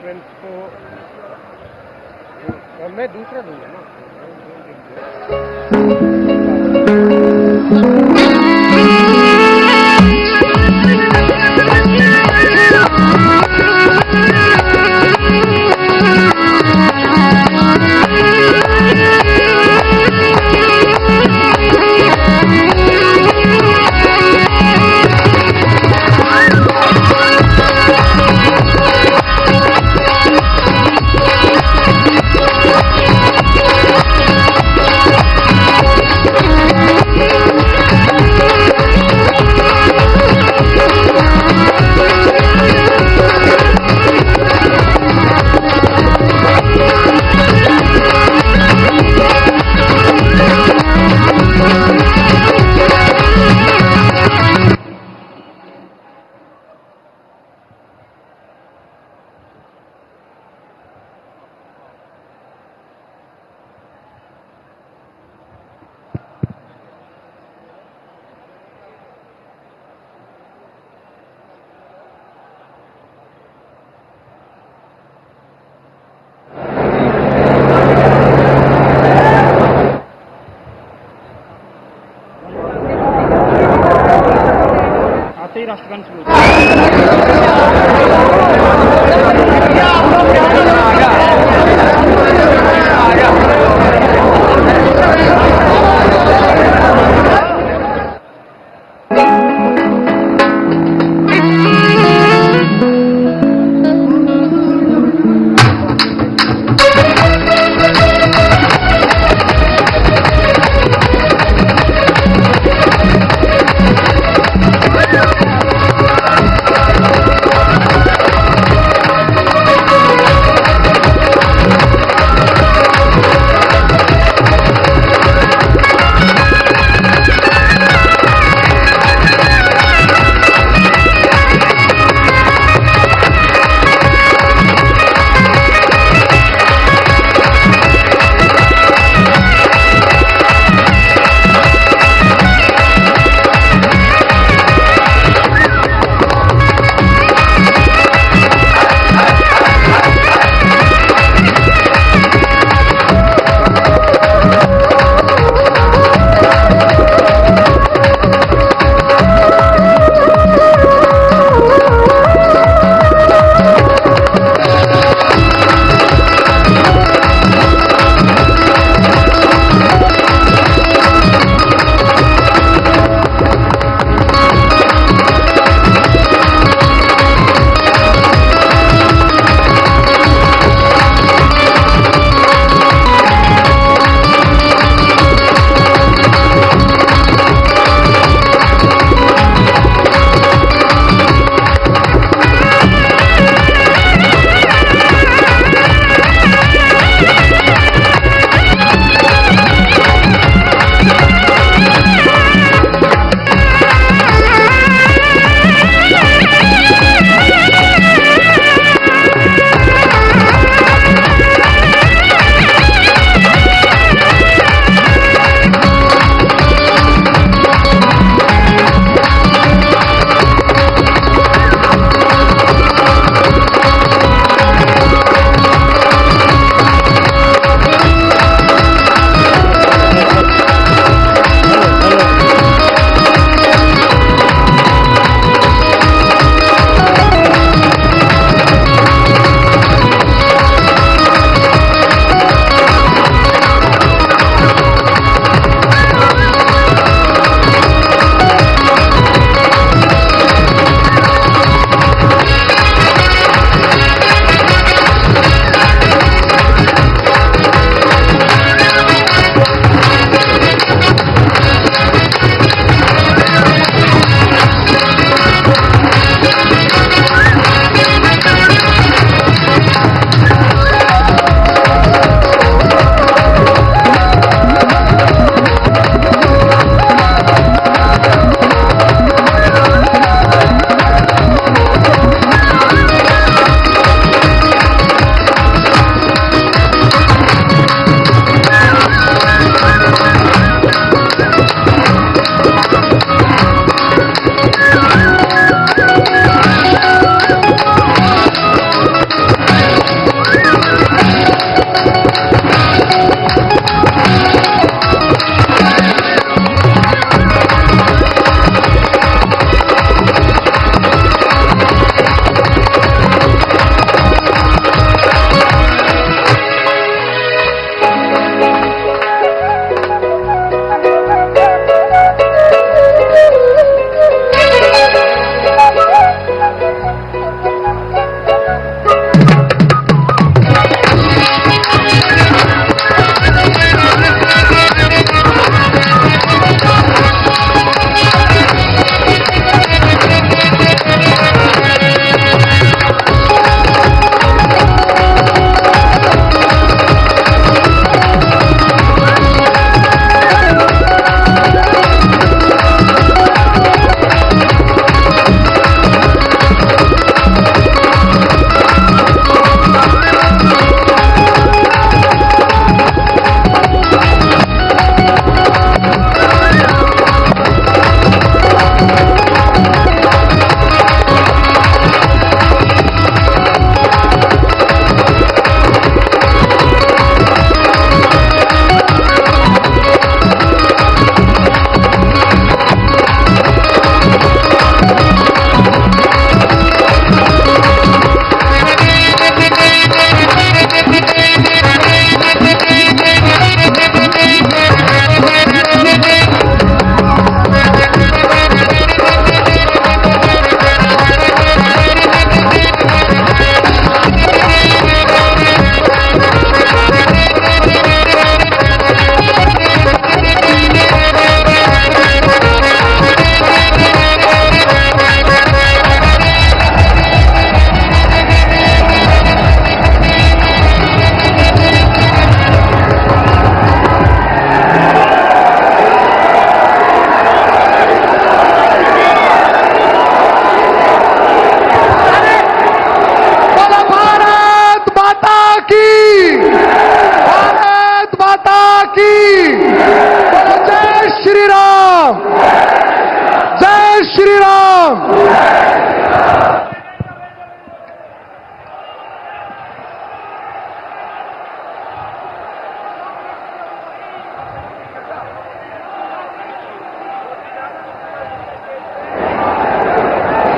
Friends को मैं दूसरा दूंगा ना। आते ही राष्ट्रगान शुरू Thank you.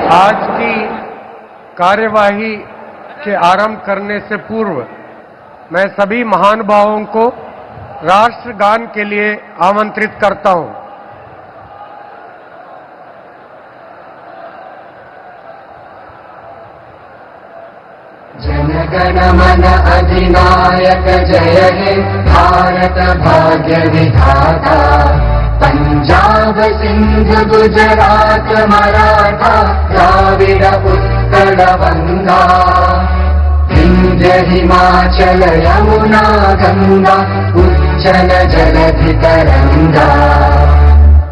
आज की कार्यवाही के आरंभ करने से पूर्व मैं सभी महानुभावों को राष्ट्रगान के लिए आमंत्रित करता हूं। जन गण मन अधिनायक जय हे भारत भाग्य विधाता, पंजाब सिंध गुजरात मराठा द्राविड उत्कल गंगा, विंध्य हिमाचल यमुना गंगा उच्चल जलधि तरंगा,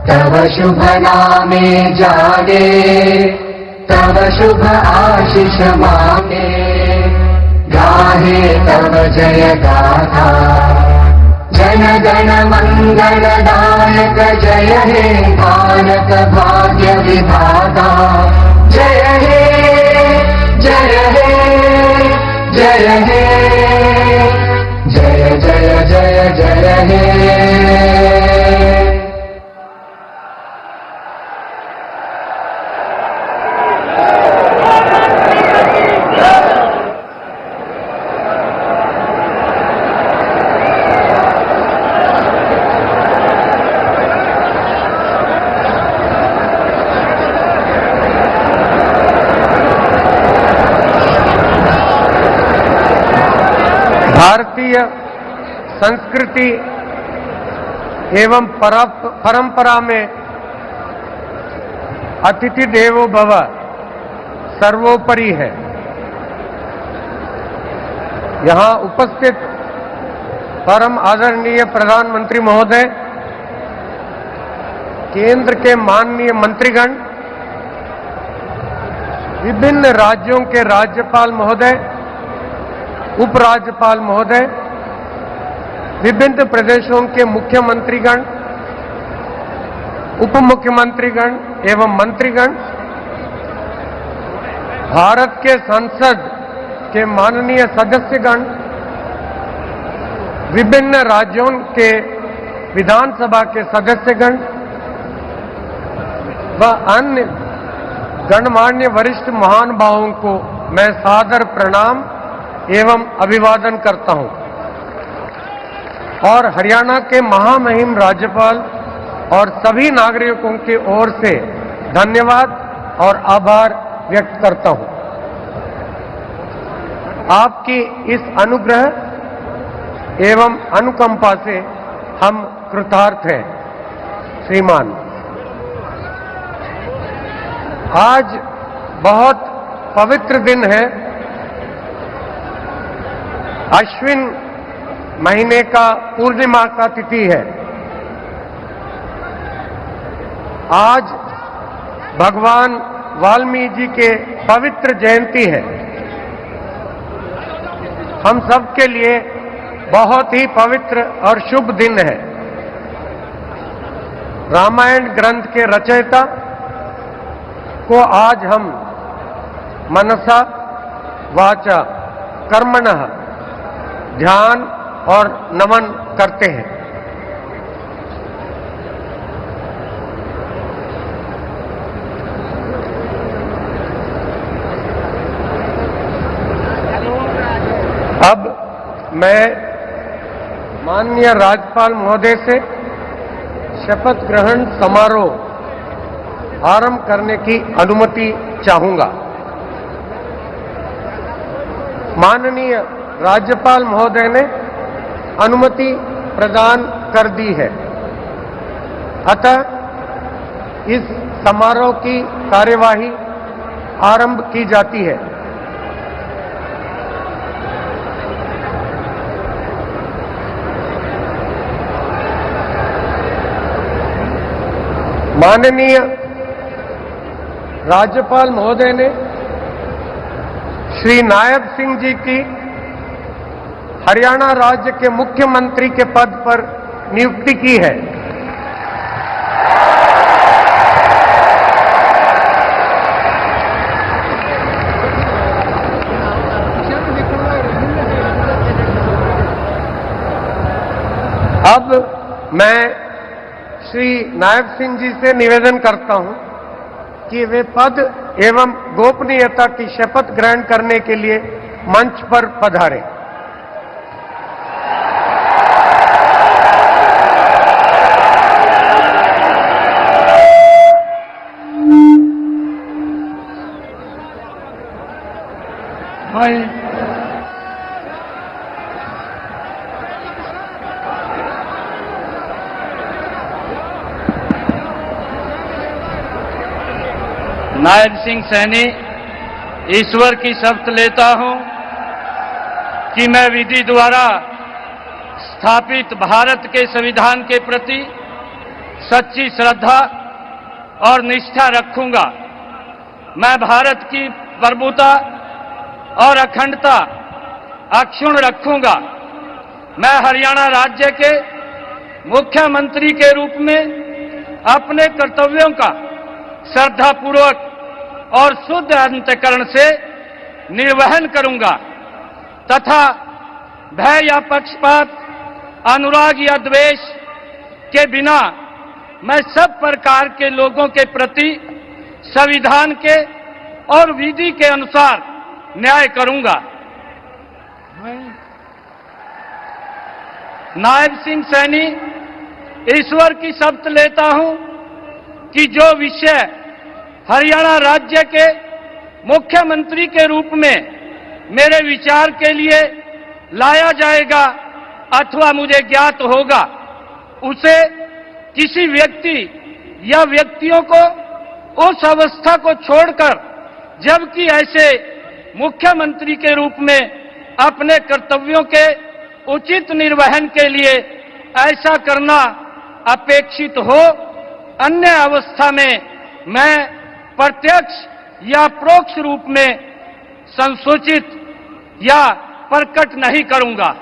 तव शुभ नामे जागे तव शुभ आशीष मांगे, गाहे तव जय गाथा। जन गण मंगलदायक जय हे भारत भाग्य विधाता, जय हे जय हे जय हे जय जय जय जय हे। भारतीय संस्कृति एवं परंपरा में अतिथि देवो भव सर्वोपरि है। यहां उपस्थित परम आदरणीय प्रधानमंत्री महोदय, केंद्र के माननीय मंत्रीगण, विभिन्न राज्यों के राज्यपाल महोदय, उपराज्यपाल महोदय, विभिन्न प्रदेशों के मुख्यमंत्रीगण, उप मुख्यमंत्रीगण एवं मंत्रीगण, भारत के संसद के माननीय सदस्यगण, विभिन्न राज्यों के विधानसभा के सदस्यगण व अन्य गणमान्य वरिष्ठ महानुभावों को मैं सादर प्रणाम एवं अभिवादन करता हूं और हरियाणा के महामहिम राज्यपाल और सभी नागरिकों की ओर से धन्यवाद और आभार व्यक्त करता हूं। आपकी इस अनुग्रह एवं अनुकंपा से हम कृतार्थ हैं। श्रीमान, आज बहुत पवित्र दिन है। अश्विन महीने का पूर्णिमा का तिथि है। आज भगवान वाल्मीकि जी के पवित्र जयंती है। हम सब के लिए बहुत ही पवित्र और शुभ दिन है। रामायण ग्रंथ के रचयिता को आज हम मनसा वाचा कर्मणः ध्यान और नमन करते हैं। अब मैं माननीय राज्यपाल महोदय से शपथ ग्रहण समारोह आरंभ करने की अनुमति चाहूंगा। माननीय राज्यपाल महोदय ने अनुमति प्रदान कर दी है, अतः इस समारोह की कार्यवाही आरंभ की जाती है। माननीय राज्यपाल महोदय ने श्री नायब सिंह जी की हरियाणा राज्य के मुख्यमंत्री के पद पर नियुक्ति की है। अब मैं श्री नायब सिंह जी से निवेदन करता हूं कि वे पद एवं गोपनीयता की शपथ ग्रहण करने के लिए मंच पर पधारें। नायब सिंह सैनी ईश्वर की शपथ लेता हूं कि मैं विधि द्वारा स्थापित भारत के संविधान के प्रति सच्ची श्रद्धा और निष्ठा रखूंगा। मैं भारत की प्रभुता और अखंडता अक्षुण्ण रखूंगा। मैं हरियाणा राज्य के मुख्यमंत्री के रूप में अपने कर्तव्यों का श्रद्धापूर्वक और शुद्ध अंतःकरण से निर्वहन करूंगा तथा भय या पक्षपात, अनुराग या द्वेष के बिना मैं सब प्रकार के लोगों के प्रति संविधान के और विधि के अनुसार न्याय करूंगा। नायब सिंह सैनी ईश्वर की शपथ लेता हूं कि जो विषय हरियाणा राज्य के मुख्यमंत्री के रूप में मेरे विचार के लिए लाया जाएगा अथवा मुझे ज्ञात होगा, उसे किसी व्यक्ति या व्यक्तियों को उस अवस्था को छोड़कर, जबकि ऐसे मुख्यमंत्री के रूप में अपने कर्तव्यों के उचित निर्वहन के लिए ऐसा करना अपेक्षित हो, अन्य अवस्था में मैं प्रत्यक्ष या परोक्ष रूप में संसूचित या प्रकट नहीं करूंगा।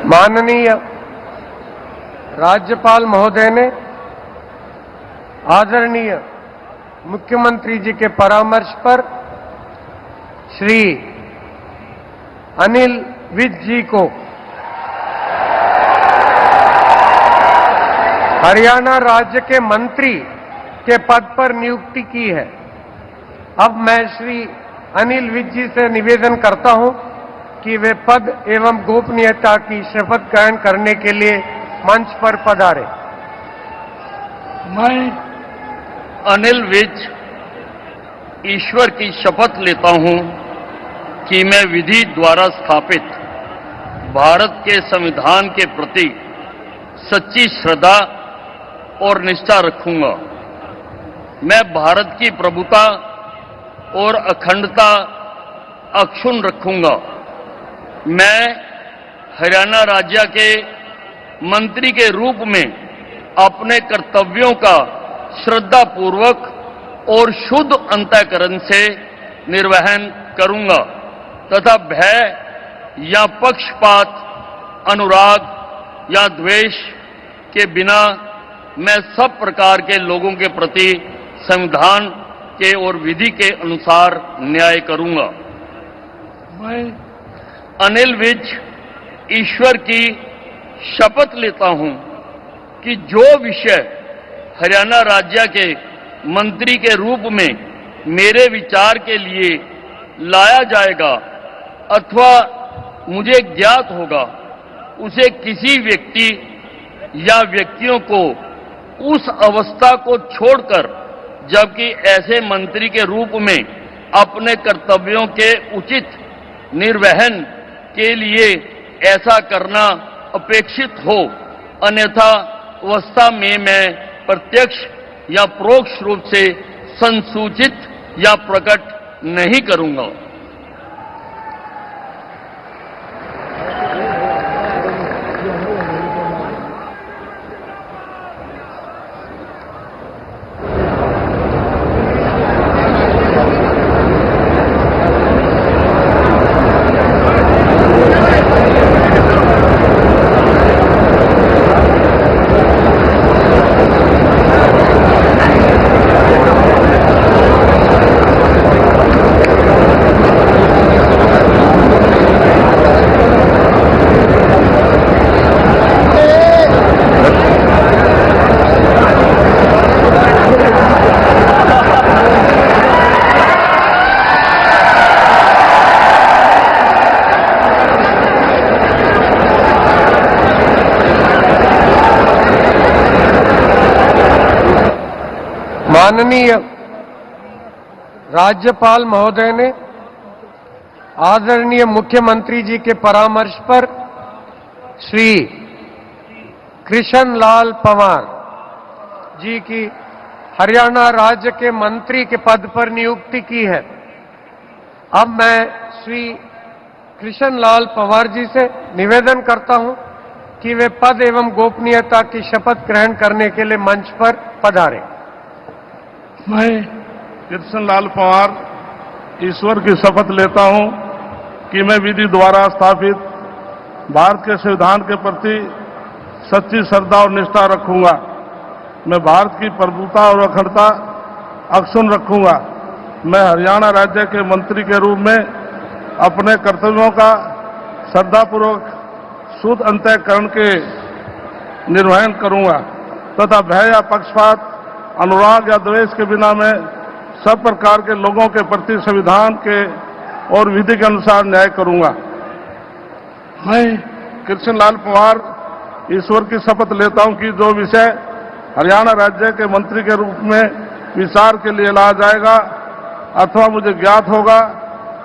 माननीय राज्यपाल महोदय ने आदरणीय मुख्यमंत्री जी के परामर्श पर श्री अनिल विज जी को हरियाणा राज्य के मंत्री के पद पर नियुक्ति की है। अब मैं श्री अनिल विज जी से निवेदन करता हूं कि वे पद एवं गोपनीयता की शपथ ग्रहण करने के लिए मंच पर पधारे। मैं अनिल विज ईश्वर की शपथ लेता हूं कि मैं विधि द्वारा स्थापित भारत के संविधान के प्रति सच्ची श्रद्धा और निष्ठा रखूंगा। मैं भारत की प्रभुता और अखंडता अक्षुण्ण रखूंगा। मैं हरियाणा राज्य के मंत्री के रूप में अपने कर्तव्यों का श्रद्धापूर्वक और शुद्ध अंतःकरण से निर्वहन करूंगा तथा भय या पक्षपात, अनुराग या द्वेष के बिना मैं सब प्रकार के लोगों के प्रति संविधान के और विधि के अनुसार न्याय करूंगा। मैं अनिल विज ईश्वर की शपथ लेता हूं कि जो विषय हरियाणा राज्य के मंत्री के रूप में मेरे विचार के लिए लाया जाएगा अथवा मुझे ज्ञात होगा, उसे किसी व्यक्ति या व्यक्तियों को उस अवस्था को छोड़कर, जबकि ऐसे मंत्री के रूप में अपने कर्तव्यों के उचित निर्वहन के लिए ऐसा करना अपेक्षित हो, अन्यथा अवस्था में मैं प्रत्यक्ष या परोक्ष रूप से संसूचित या प्रकट नहीं करूंगा। माननीय राज्यपाल महोदय ने आदरणीय मुख्यमंत्री जी के परामर्श पर श्री कृष्ण लाल पंवार जी की हरियाणा राज्य के मंत्री के पद पर नियुक्ति की है। अब मैं श्री कृष्ण लाल पंवार जी से निवेदन करता हूं कि वे पद एवं गोपनीयता की शपथ ग्रहण करने के लिए मंच पर पधारें। मैं कृष्ण लाल पंवार ईश्वर की शपथ लेता हूं कि मैं विधि द्वारा स्थापित भारत के संविधान के प्रति सच्ची श्रद्धा और निष्ठा रखूंगा। मैं भारत की प्रभुता और अखंडता अक्षुण्ण रखूंगा। मैं हरियाणा राज्य के मंत्री के रूप में अपने कर्तव्यों का श्रद्धापूर्वक शुद्ध अंतःकरण के निर्वहन करूंगा तथा भय या पक्षपात, अनुराग या द्वेष के बिना मैं सब प्रकार के लोगों के प्रति संविधान के और विधि के अनुसार न्याय करूंगा। मैं कृष्ण लाल पंवार ईश्वर की शपथ लेता हूं कि जो विषय हरियाणा राज्य के मंत्री के रूप में विचार के लिए लाया जाएगा अथवा मुझे ज्ञात होगा,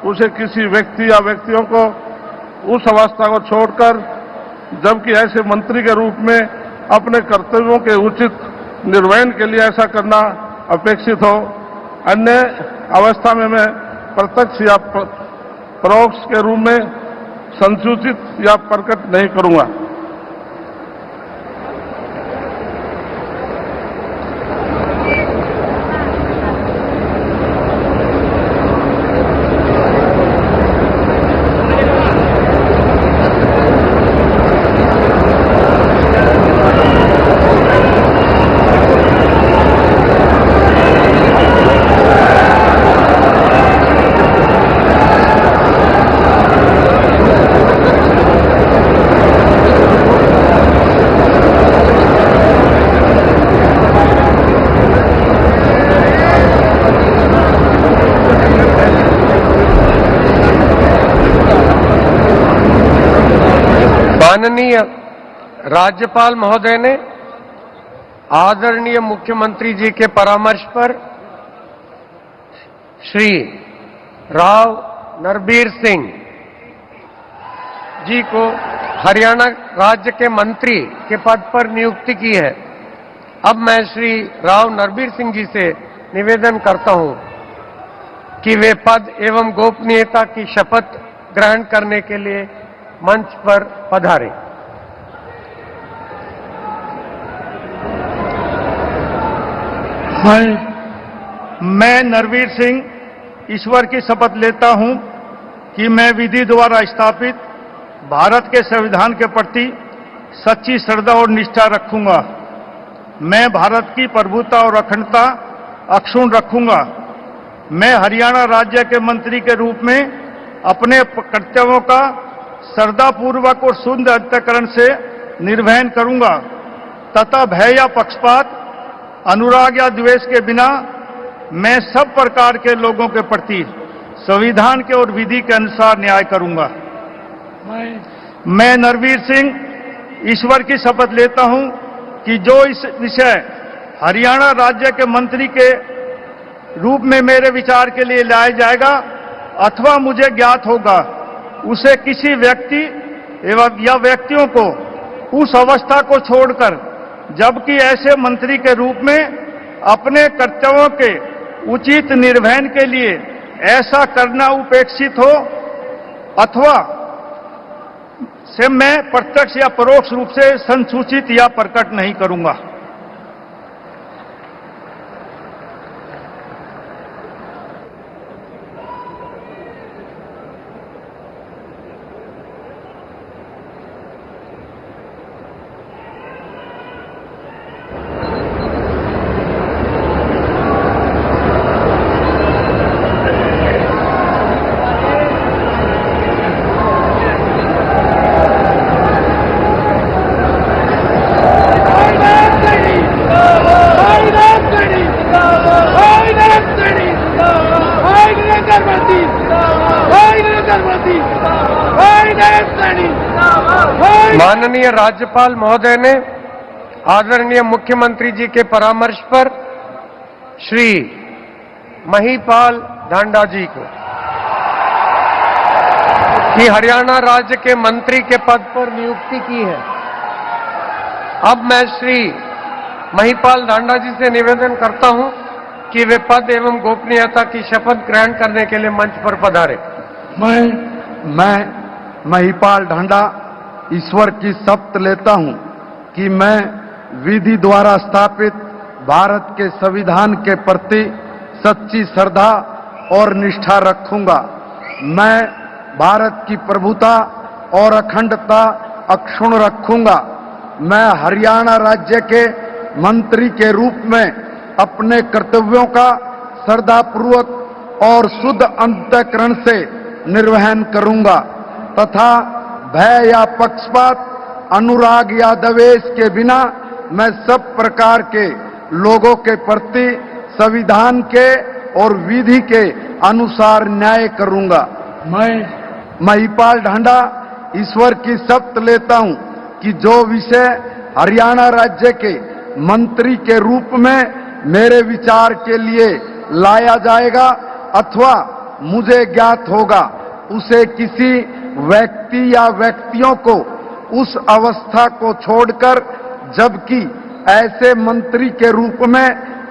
उसे किसी व्यक्ति या व्यक्तियों को उस अवस्था को छोड़कर, जबकि ऐसे मंत्री के रूप में अपने कर्तव्यों के उचित निर्वहन के लिए ऐसा करना अपेक्षित हो, अन्य अवस्था में मैं प्रत्यक्ष या परोक्ष के रूप में संसूचित या प्रकट नहीं करूंगा। माननीय राज्यपाल महोदय ने आदरणीय मुख्यमंत्री जी के परामर्श पर श्री राव नरबीर सिंह जी को हरियाणा राज्य के मंत्री के पद पर नियुक्ति की है। अब मैं श्री राव नरबीर सिंह जी से निवेदन करता हूं कि वे पद एवं गोपनीयता की शपथ ग्रहण करने के लिए मंच पर पधारें। मैं नरवीर सिंह ईश्वर की शपथ लेता हूं कि मैं विधि द्वारा स्थापित भारत के संविधान के प्रति सच्ची श्रद्धा और निष्ठा रखूंगा। मैं भारत की प्रभुता और अखंडता अक्षुण्ण रखूंगा। मैं हरियाणा राज्य के मंत्री के रूप में अपने कर्तव्यों का श्रद्धापूर्वक और शुद्ध अंतःकरण से निर्वहन करूंगा तथा भय या पक्षपात, अनुराग या द्वेष के बिना मैं सब प्रकार के लोगों के प्रति संविधान के और विधि के अनुसार न्याय करूंगा। मैं नरवीर सिंह ईश्वर की शपथ लेता हूं कि जो इस विषय हरियाणा राज्य के मंत्री के रूप में मेरे विचार के लिए लाया जाएगा अथवा मुझे ज्ञात होगा, उसे किसी व्यक्ति एवं या व्यक्तियों को उस अवस्था को छोड़कर, जबकि ऐसे मंत्री के रूप में अपने कर्तव्यों के उचित निर्वहन के लिए ऐसा करना उपेक्षित हो अथवा से मैं प्रत्यक्ष या परोक्ष रूप से संसूचित या प्रकट नहीं करूंगा। माननीय राज्यपाल महोदय ने आदरणीय मुख्यमंत्री जी के परामर्श पर श्री महिपाल ढांडा जी को कि हरियाणा राज्य के मंत्री के पद पर नियुक्ति की है। अब मैं श्री महिपाल ढांडा जी से निवेदन करता हूं कि वे पद एवं गोपनीयता की शपथ ग्रहण करने के लिए मंच पर पधारे। मैं महिपाल ढांडा ईश्वर की शपथ लेता हूं कि मैं विधि द्वारा स्थापित भारत के संविधान के प्रति सच्ची श्रद्धा और निष्ठा रखूंगा। मैं भारत की प्रभुता और अखंडता अक्षुण्ण रखूंगा। मैं हरियाणा राज्य के मंत्री के रूप में अपने कर्तव्यों का श्रद्धापूर्वक और शुद्ध अंतःकरण से निर्वहन करूंगा तथा भय या पक्षपात, अनुराग या द्वेष के बिना मैं सब प्रकार के लोगों के प्रति संविधान के और विधि के अनुसार न्याय करूंगा। मैं महिपाल ढांडा ईश्वर की शपथ लेता हूं कि जो विषय हरियाणा राज्य के मंत्री के रूप में मेरे विचार के लिए लाया जाएगा अथवा मुझे ज्ञात होगा, उसे किसी व्यक्ति या व्यक्तियों को उस अवस्था को छोड़कर, जबकि ऐसे मंत्री के रूप में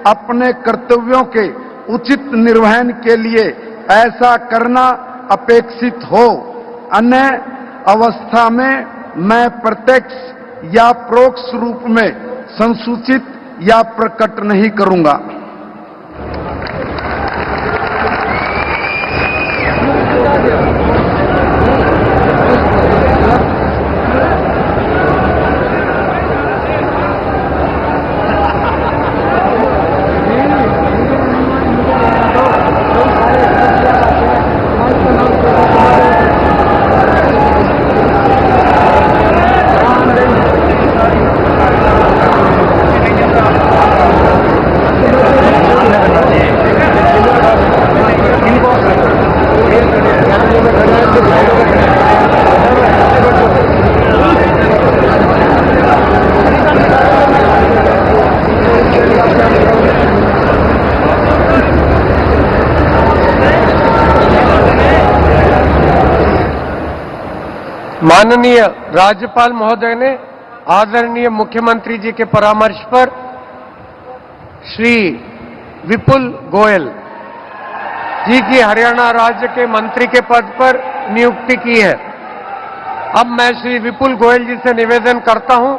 अपने कर्तव्यों के उचित निर्वहन के लिए ऐसा करना अपेक्षित हो, अन्य अवस्था में मैं प्रत्यक्ष या परोक्ष रूप में संसूचित या प्रकट नहीं करूंगा। माननीय राज्यपाल महोदय ने आदरणीय मुख्यमंत्री जी के परामर्श पर श्री विपुल गोयल जी की हरियाणा राज्य के मंत्री के पद पर नियुक्ति की है। अब मैं श्री विपुल गोयल जी से निवेदन करता हूं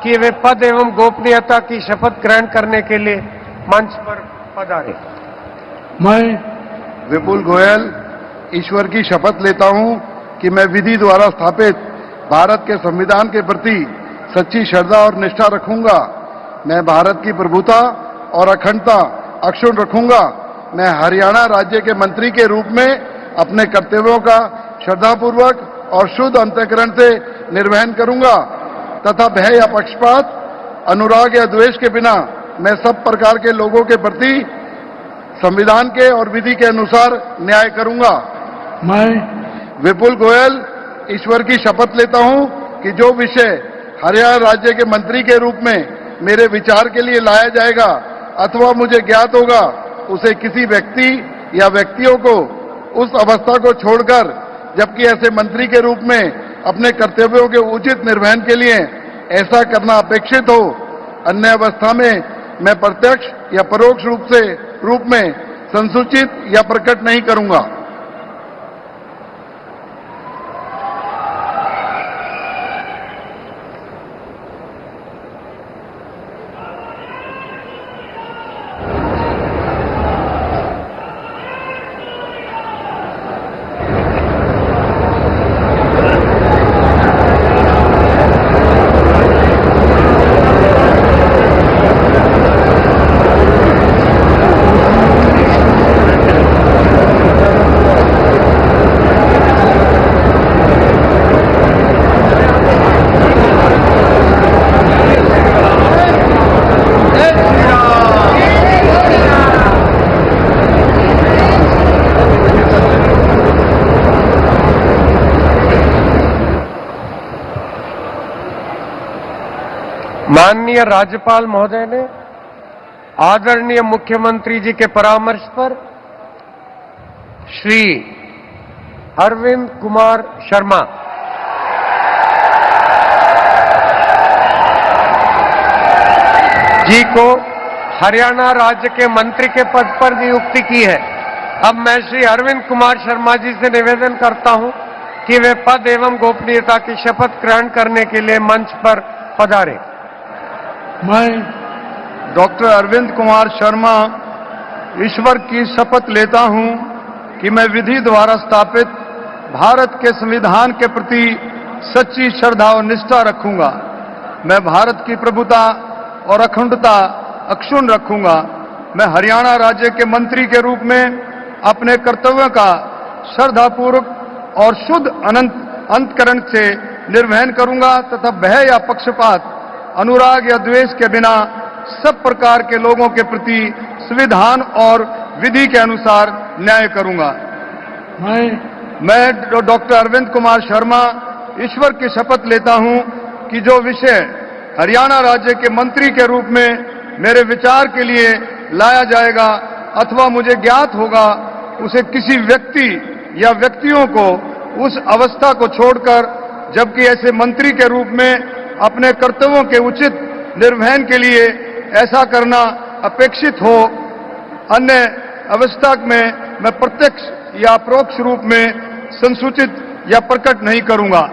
कि वे पद एवं गोपनीयता की शपथ ग्रहण करने के लिए मंच पर पधारे। मैं विपुल गोयल ईश्वर की शपथ लेता हूं कि मैं विधि द्वारा स्थापित भारत के संविधान के प्रति सच्ची श्रद्धा और निष्ठा रखूंगा। मैं भारत की प्रभुता और अखंडता अक्षुण्ण रखूंगा। मैं हरियाणा राज्य के मंत्री के रूप में अपने कर्तव्यों का श्रद्धापूर्वक और शुद्ध अंतःकरण से निर्वहन करूंगा तथा भय या पक्षपात, अनुराग या द्वेष के बिना मैं सब प्रकार के लोगों के प्रति संविधान के और विधि के अनुसार न्याय करूंगा। मैं विपुल गोयल ईश्वर की शपथ लेता हूं कि जो विषय हरियाणा राज्य के मंत्री के रूप में मेरे विचार के लिए लाया जाएगा अथवा मुझे ज्ञात होगा, उसे किसी व्यक्ति या व्यक्तियों को उस अवस्था को छोड़कर, जबकि ऐसे मंत्री के रूप में अपने कर्तव्यों के उचित निर्वहन के लिए ऐसा करना अपेक्षित हो, अन्य अवस्था में मैं प्रत्यक्ष या परोक्ष रूप में संसूचित या प्रकट नहीं करूंगा। माननीय राज्यपाल महोदय ने आदरणीय मुख्यमंत्री जी के परामर्श पर श्री अरविंद कुमार शर्मा जी को हरियाणा राज्य के मंत्री के पद पर नियुक्ति की है। अब मैं श्री अरविंद कुमार शर्मा जी से निवेदन करता हूं कि वे पद एवं गोपनीयता की शपथ ग्रहण करने के लिए मंच पर पधारें। मैं डॉक्टर अरविंद कुमार शर्मा ईश्वर की शपथ लेता हूं कि मैं विधि द्वारा स्थापित भारत के संविधान के प्रति सच्ची श्रद्धा और निष्ठा रखूंगा। मैं भारत की प्रभुता और अखंडता अक्षुण्ण रखूंगा। मैं हरियाणा राज्य के मंत्री के रूप में अपने कर्तव्यों का श्रद्धापूर्वक और शुद्ध अंतःकरण से निर्वहन करूंगा तथा भय या पक्षपात, अनुराग या द्वेष के बिना सब प्रकार के लोगों के प्रति संविधान और विधि के अनुसार न्याय करूंगा। मैं डॉक्टर अरविंद कुमार शर्मा ईश्वर की शपथ लेता हूं कि जो विषय हरियाणा राज्य के मंत्री के रूप में मेरे विचार के लिए लाया जाएगा अथवा मुझे ज्ञात होगा, उसे किसी व्यक्ति या व्यक्तियों को उस अवस्था को छोड़कर, जबकि ऐसे मंत्री के रूप में अपने कर्तव्यों के उचित निर्वहन के लिए ऐसा करना अपेक्षित हो, अन्य अवस्था में मैं प्रत्यक्ष या परोक्ष रूप में संसूचित या प्रकट नहीं करूंगा।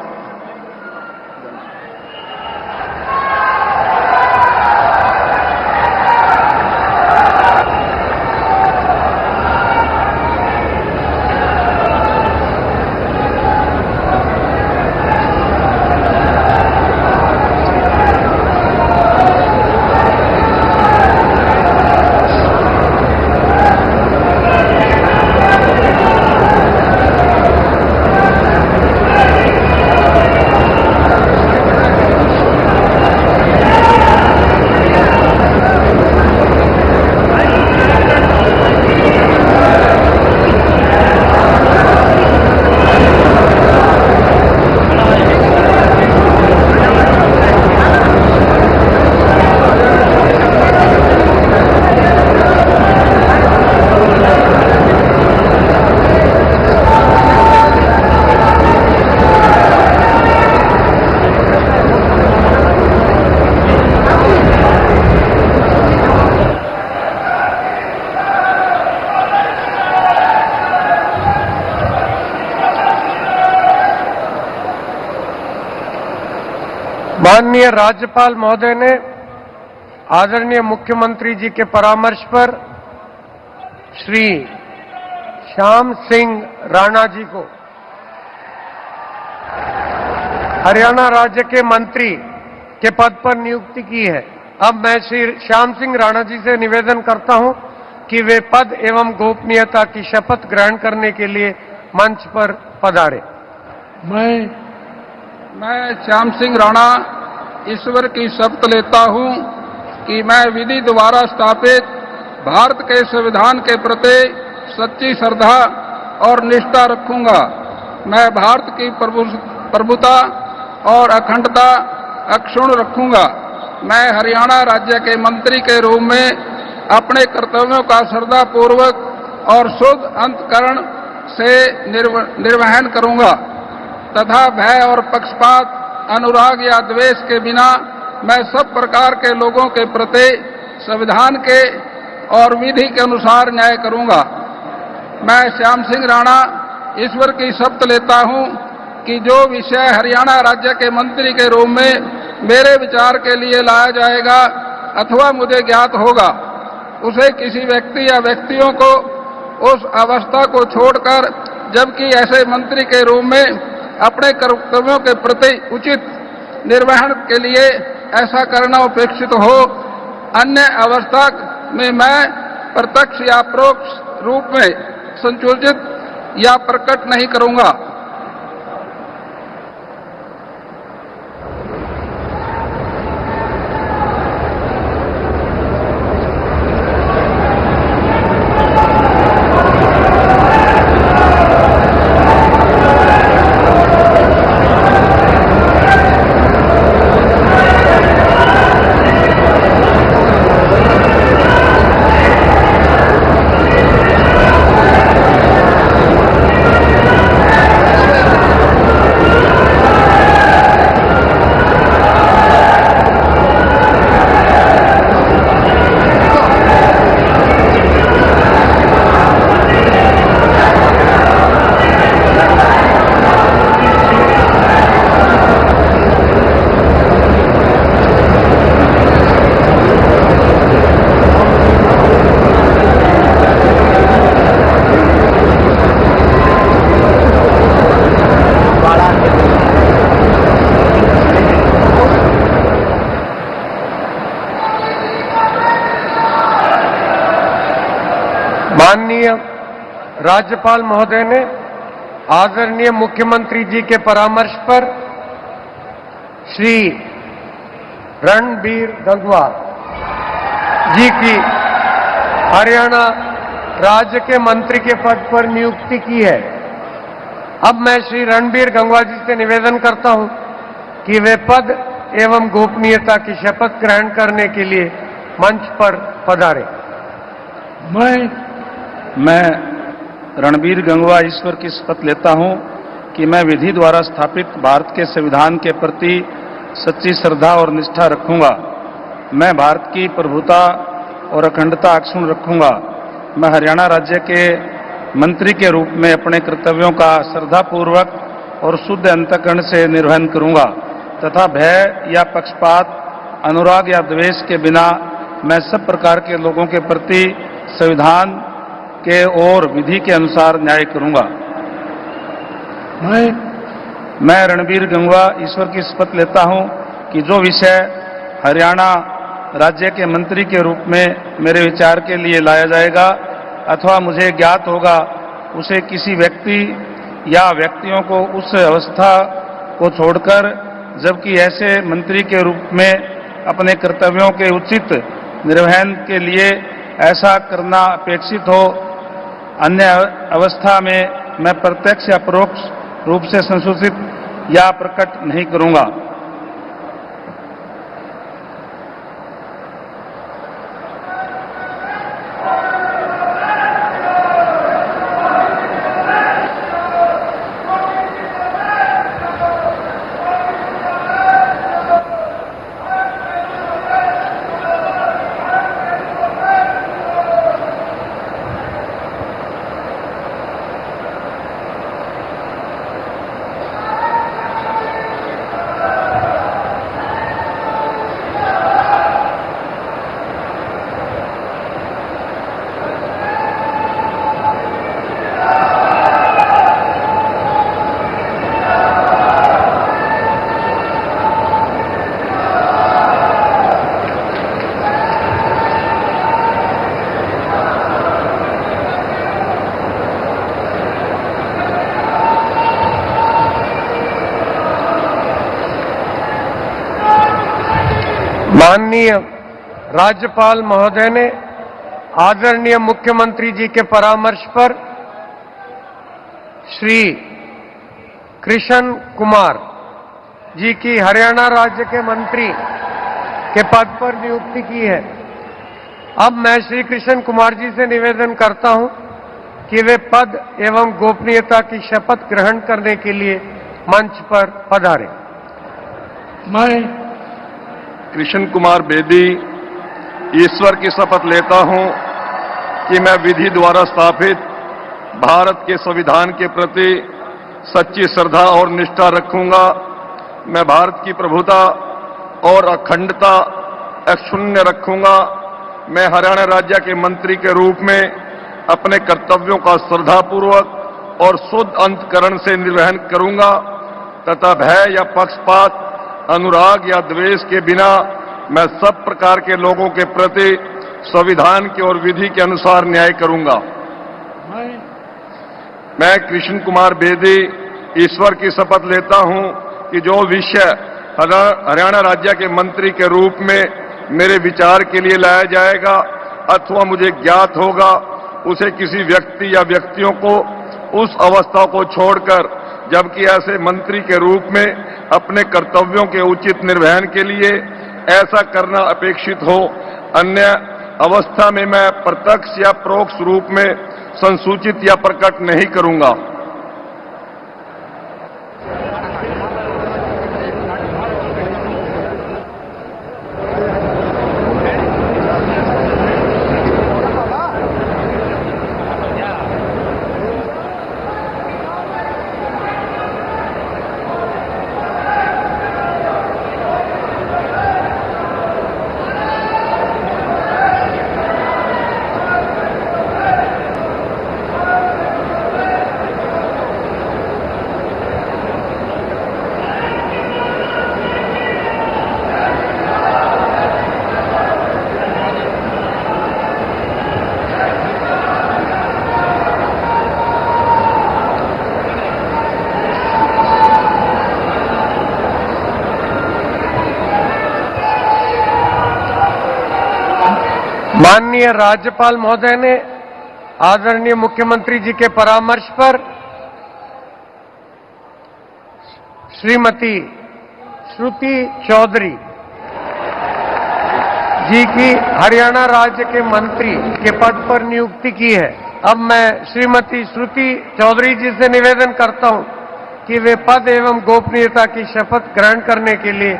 माननीय राज्यपाल महोदय ने आदरणीय मुख्यमंत्री जी के परामर्श पर श्री श्याम सिंह राणा जी को हरियाणा राज्य के मंत्री के पद पर नियुक्ति की है। अब मैं श्री श्याम सिंह राणा जी से निवेदन करता हूं कि वे पद एवं गोपनीयता की शपथ ग्रहण करने के लिए मंच पर पधारे। मैं श्याम सिंह राणा ईश्वर की शपथ लेता हूं कि मैं विधि द्वारा स्थापित भारत के संविधान के प्रति सच्ची श्रद्धा और निष्ठा रखूंगा। मैं भारत की प्रभुता और अखंडता अक्षुण्ण रखूंगा। मैं हरियाणा राज्य के मंत्री के रूप में अपने कर्तव्यों का श्रद्धापूर्वक और शुद्ध अंतःकरण से निर्वहन करूंगा तथा भय और पक्षपात, अनुराग या द्वेष के बिना मैं सब प्रकार के लोगों के प्रति संविधान के और विधि के अनुसार न्याय करूंगा। मैं श्याम सिंह राणा ईश्वर की शपथ लेता हूं कि जो विषय हरियाणा राज्य के मंत्री के रूप में मेरे विचार के लिए लाया जाएगा अथवा मुझे ज्ञात होगा, उसे किसी व्यक्ति या व्यक्तियों को उस अवस्था को छोड़कर, जबकि ऐसे मंत्री के रूप में अपने कर्तव्यों के प्रति उचित निर्वहन के लिए ऐसा करना अपेक्षित हो, अन्य अवस्था में मैं प्रत्यक्ष या परोक्ष रूप में संयोजित या प्रकट नहीं करूंगा। माननीय राज्यपाल महोदय ने आदरणीय मुख्यमंत्री जी के परामर्श पर श्री रणबीर गंगवा जी की हरियाणा राज्य के मंत्री के पद पर नियुक्ति की है। अब मैं श्री रणबीर गंगवा जी से निवेदन करता हूं कि वे पद एवं गोपनीयता की शपथ ग्रहण करने के लिए मंच पर पधारे। मैं रणबीर गंगवा ईश्वर की शपथ लेता हूं कि मैं विधि द्वारा स्थापित भारत के संविधान के प्रति सच्ची श्रद्धा और निष्ठा रखूंगा। मैं भारत की प्रभुता और अखंडता अक्षुण्ण रखूंगा। मैं हरियाणा राज्य के मंत्री के रूप में अपने कर्तव्यों का श्रद्धापूर्वक और शुद्ध अंतःकरण से निर्वहन करूंगा तथा भय या पक्षपात, अनुराग या द्वेष के बिना मैं सब प्रकार के लोगों के प्रति संविधान के और विधि के अनुसार न्याय करूंगा। मैं रणबीर गंगवा ईश्वर की शपथ लेता हूं कि जो विषय हरियाणा राज्य के मंत्री के रूप में मेरे विचार के लिए लाया जाएगा अथवा मुझे ज्ञात होगा, उसे किसी व्यक्ति या व्यक्तियों को उस अवस्था को छोड़कर, जबकि ऐसे मंत्री के रूप में अपने कर्तव्यों के उचित निर्वहन के लिए ऐसा करना अपेक्षित हो, अन्य अवस्था में मैं प्रत्यक्ष या परोक्ष रूप से संशोधित या प्रकट नहीं करूंगा। माननीय राज्यपाल महोदय ने आदरणीय मुख्यमंत्री जी के परामर्श पर श्री कृष्ण कुमार जी की हरियाणा राज्य के मंत्री के पद पर नियुक्ति की है। अब मैं श्री कृष्ण कुमार जी से निवेदन करता हूं कि वे पद एवं गोपनीयता की शपथ ग्रहण करने के लिए मंच पर पधारें। मैं कृष्ण कुमार बेदी ईश्वर की शपथ लेता हूं कि मैं विधि द्वारा स्थापित भारत के संविधान के प्रति सच्ची श्रद्धा और निष्ठा रखूंगा। मैं भारत की प्रभुता और अखंडता अक्षुण्ण रखूंगा। मैं हरियाणा राज्य के मंत्री के रूप में अपने कर्तव्यों का श्रद्धापूर्वक और शुद्ध अंतःकरण से निर्वहन करूंगा तथा भय या पक्षपात, अनुराग या द्वेष के बिना मैं सब प्रकार के लोगों के प्रति संविधान के और विधि के अनुसार न्याय करूंगा। मैं कृष्ण कुमार बेदी ईश्वर की शपथ लेता हूं कि जो विषय हरियाणा राज्य के मंत्री के रूप में मेरे विचार के लिए लाया जाएगा अथवा मुझे ज्ञात होगा, उसे किसी व्यक्ति या व्यक्तियों को उस अवस्था को छोड़कर जबकि ऐसे मंत्री के रूप में अपने कर्तव्यों के उचित निर्वहन के लिए ऐसा करना अपेक्षित हो, अन्य अवस्था में मैं प्रत्यक्ष या परोक्ष रूप में संसूचित या प्रकट नहीं करूंगा। माननीय राज्यपाल महोदय ने आदरणीय मुख्यमंत्री जी के परामर्श पर श्रीमती श्रुति चौधरी जी की हरियाणा राज्य के मंत्री के पद पर नियुक्ति की है। अब मैं श्रीमती श्रुति चौधरी जी से निवेदन करता हूं कि वे पद एवं गोपनीयता की शपथ ग्रहण करने के लिए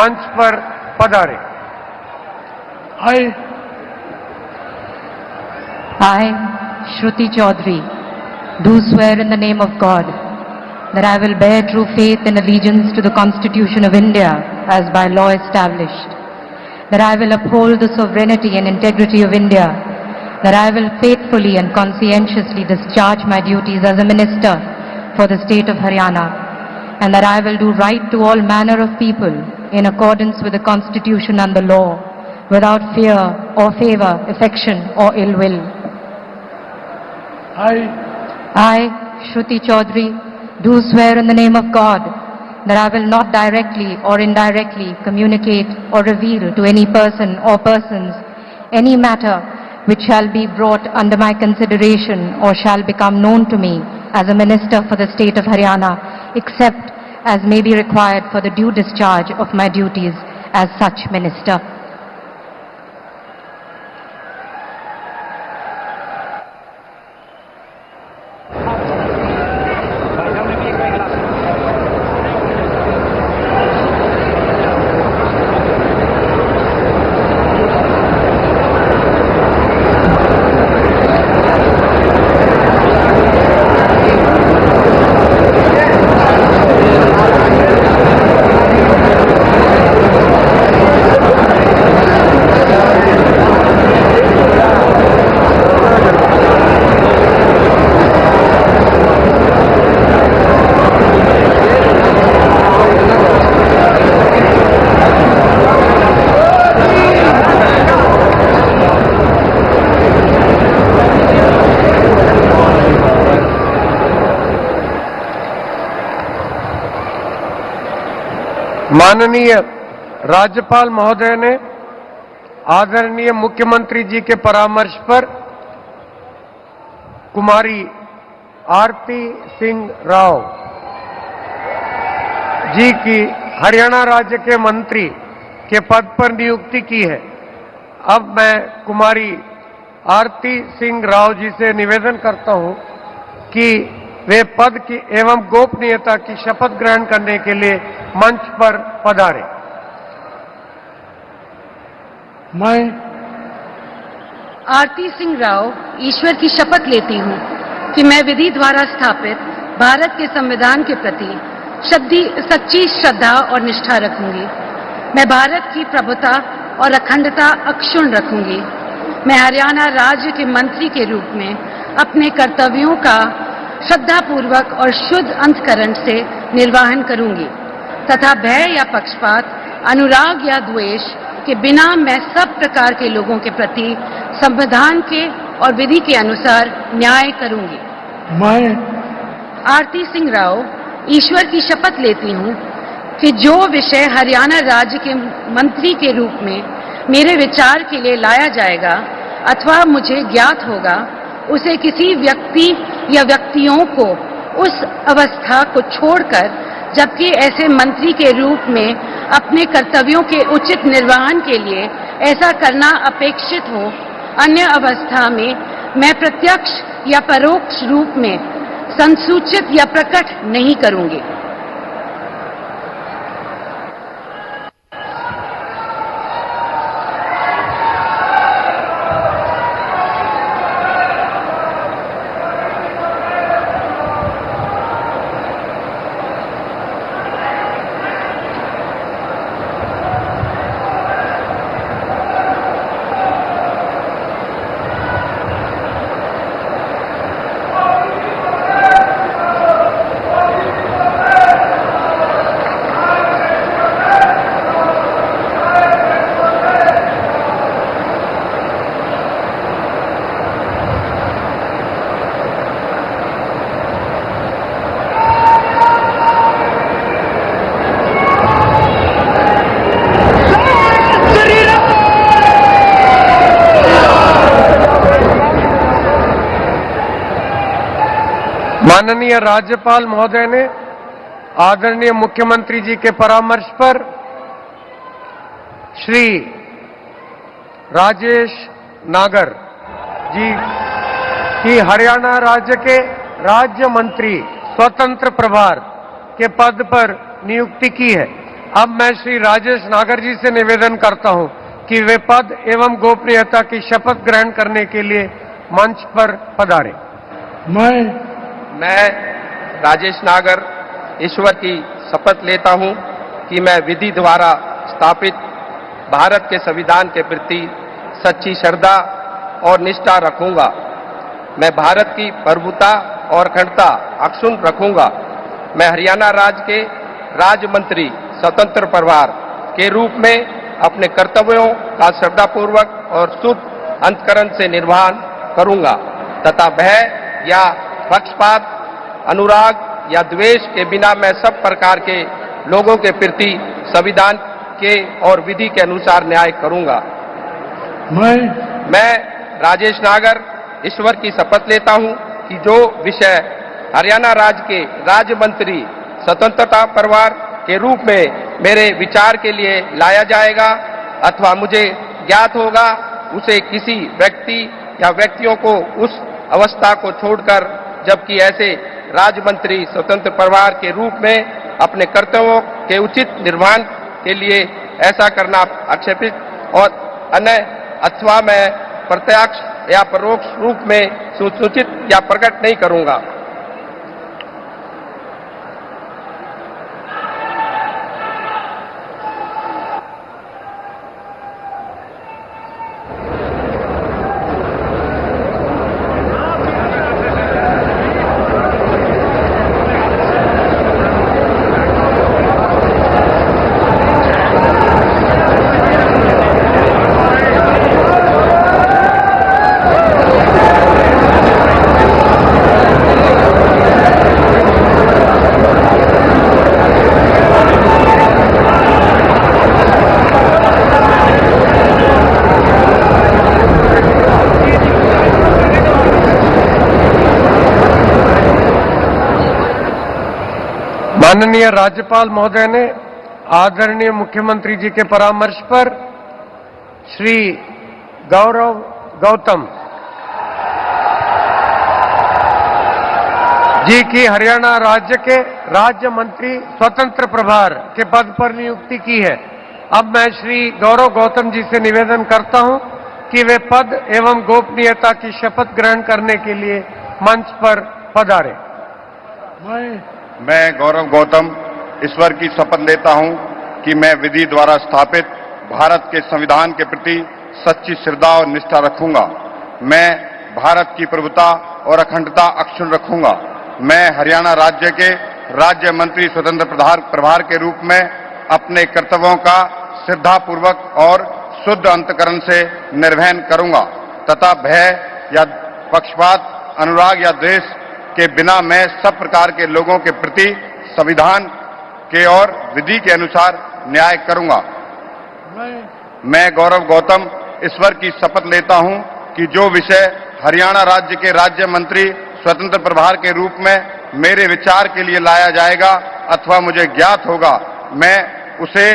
मंच पर पधारें। I, Shruti Chaudhary, do swear in the name of God that I will bear true faith and allegiance to the Constitution of India as by law established, that I will uphold the sovereignty and integrity of India, that I will faithfully and conscientiously discharge my duties as a minister for the state of Haryana, and that I will do right to all manner of people in accordance with the Constitution and the law, without fear or favor, affection or ill will. I, Shruti Chaudhary, do swear in the name of God that I will not directly or indirectly communicate or reveal to any person or persons any matter which shall be brought under my consideration or shall become known to me as a minister for the state of Haryana, except as may be required for the due discharge of my duties as such minister. माननीय राज्यपाल महोदय ने आदरणीय मुख्यमंत्री जी के परामर्श पर कुमारी आरती सिंह राव जी की हरियाणा राज्य के मंत्री के पद पर नियुक्ति की है। अब मैं कुमारी आरती सिंह राव जी से निवेदन करता हूं कि वे पद की एवं गोपनीयता की शपथ ग्रहण करने के लिए मंच पर पधारें। मैं आरती सिंह राव ईश्वर की शपथ लेती हूँ कि मैं विधि द्वारा स्थापित भारत के संविधान के प्रति सच्ची श्रद्धा और निष्ठा रखूंगी। मैं भारत की प्रभुता और अखंडता अक्षुण्ण रखूंगी। मैं हरियाणा राज्य के मंत्री के रूप में अपने कर्तव्यों का श्रद्धापूर्वक और शुद्ध अंतःकरण से निर्वहन करूंगी तथा भय या पक्षपात, अनुराग या द्वेष के बिना मैं सब प्रकार के लोगों के प्रति संविधान के और विधि के अनुसार न्याय करूंगी। मैं आरती सिंह राव ईश्वर की शपथ लेती हूँ कि जो विषय हरियाणा राज्य के मंत्री के रूप में मेरे विचार के लिए लाया जाएगा अथवा मुझे ज्ञात होगा, उसे किसी व्यक्ति या व्यक्तियों को उस अवस्था को छोड़कर, जबकि ऐसे मंत्री के रूप में अपने कर्तव्यों के उचित निर्वहन के लिए ऐसा करना अपेक्षित हो, अन्य अवस्था में मैं प्रत्यक्ष या परोक्ष रूप में संसूचित या प्रकट नहीं करूंगी। माननीय राज्यपाल महोदय ने आदरणीय मुख्यमंत्री जी के परामर्श पर श्री राजेश नागर जी की हरियाणा राज्य के राज्य मंत्री स्वतंत्र प्रभार के पद पर नियुक्ति की है। अब मैं श्री राजेश नागर जी से निवेदन करता हूं कि वे पद एवं गोपनीयता की शपथ ग्रहण करने के लिए मंच पर पधारें। मैं राजेश नागर ईश्वर की शपथ लेता हूं कि मैं विधि द्वारा स्थापित भारत के संविधान के प्रति सच्ची श्रद्धा और निष्ठा रखूंगा। मैं भारत की प्रभुता और अखंडता अक्षुण्ण रखूंगा। मैं हरियाणा राज्य के राज्य मंत्री स्वतंत्र प्रभार के रूप में अपने कर्तव्यों का श्रद्धापूर्वक और शुद्ध अंतःकरण से निर्वहन करूंगा तथा भय या पक्षपात, अनुराग या द्वेष के बिना मैं सब प्रकार के लोगों के प्रति संविधान के और विधि के अनुसार न्याय करूंगा। मैं राजेश नागर ईश्वर की शपथ लेता हूं कि जो विषय हरियाणा राज्य के राज्य मंत्री स्वतंत्रता परिवार के रूप में मेरे विचार के लिए लाया जाएगा अथवा मुझे ज्ञात होगा, उसे किसी व्यक्ति या व्यक्तियों को उस अवस्था को छोड़कर, जबकि ऐसे राज्य मंत्री स्वतंत्र परिवार के रूप में अपने कर्तव्यों के उचित निर्वहन के लिए ऐसा करना आक्षेपित और अन्य अथवा मैं प्रत्यक्ष या परोक्ष रूप में सूचित या प्रकट नहीं करूंगा। माननीय राज्यपाल महोदय ने आदरणीय मुख्यमंत्री जी के परामर्श पर श्री गौरव गौतम जी की हरियाणा राज्य के राज्य मंत्री स्वतंत्र प्रभार के पद पर नियुक्ति की है। अब मैं श्री गौरव गौतम जी से निवेदन करता हूं कि वे पद एवं गोपनीयता की शपथ ग्रहण करने के लिए मंच पर पधारें। मैं गौरव गौतम ईश्वर की शपथ लेता हूं कि मैं विधि द्वारा स्थापित भारत के संविधान के प्रति सच्ची श्रद्धा और निष्ठा रखूंगा। मैं भारत की प्रभुता और अखंडता अक्षुण्ण रखूंगा। मैं हरियाणा राज्य के राज्य मंत्री स्वतंत्र प्रभार के रूप में अपने कर्तव्यों का श्रद्धापूर्वक और शुद्ध अंतकरण से निर्वहन करूंगा तथा भय या पक्षपात, अनुराग या द्वेष के बिना मैं सब प्रकार के लोगों के प्रति संविधान के और विधि के अनुसार न्याय करूंगा। मैं गौरव गौतम ईश्वर की शपथ लेता हूं कि जो विषय हरियाणा राज्य के राज्य मंत्री स्वतंत्र प्रभार के रूप में मेरे विचार के लिए लाया जाएगा अथवा मुझे ज्ञात होगा, मैं उसे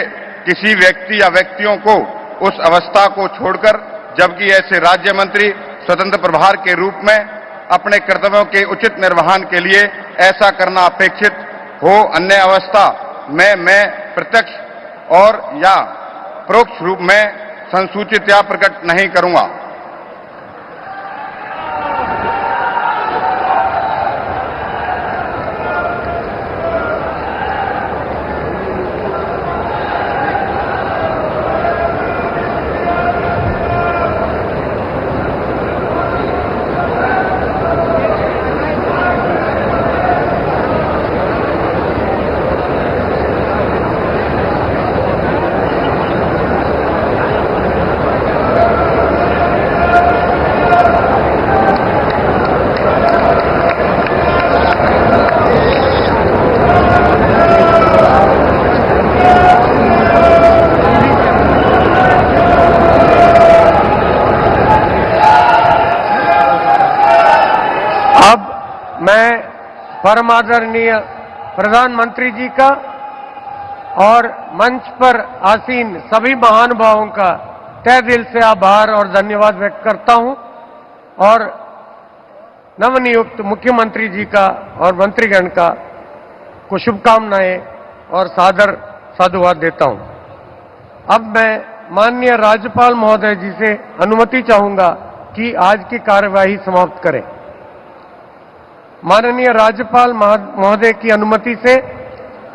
किसी व्यक्ति या व्यक्तियों को उस अवस्था को छोड़कर, जबकि ऐसे राज्य मंत्री स्वतंत्र प्रभार के रूप में अपने कर्तव्यों के उचित निर्वहन के लिए ऐसा करना अपेक्षित हो, अन्य अवस्था में मैं प्रत्यक्ष और या परोक्ष रूप में संसूचित या प्रकट नहीं करूंगा। मैं परम आदरणीय प्रधानमंत्री जी का और मंच पर आसीन सभी महानुभावों का तहे दिल से आभार और धन्यवाद व्यक्त करता हूं और नवनियुक्त मुख्यमंत्री जी का और मंत्रीगण का को शुभकामनाएं और सादर साधुवाद देता हूं। अब मैं माननीय राज्यपाल महोदय जी से अनुमति चाहूंगा कि आज की कार्यवाही समाप्त करें। माननीय राज्यपाल महोदय की अनुमति से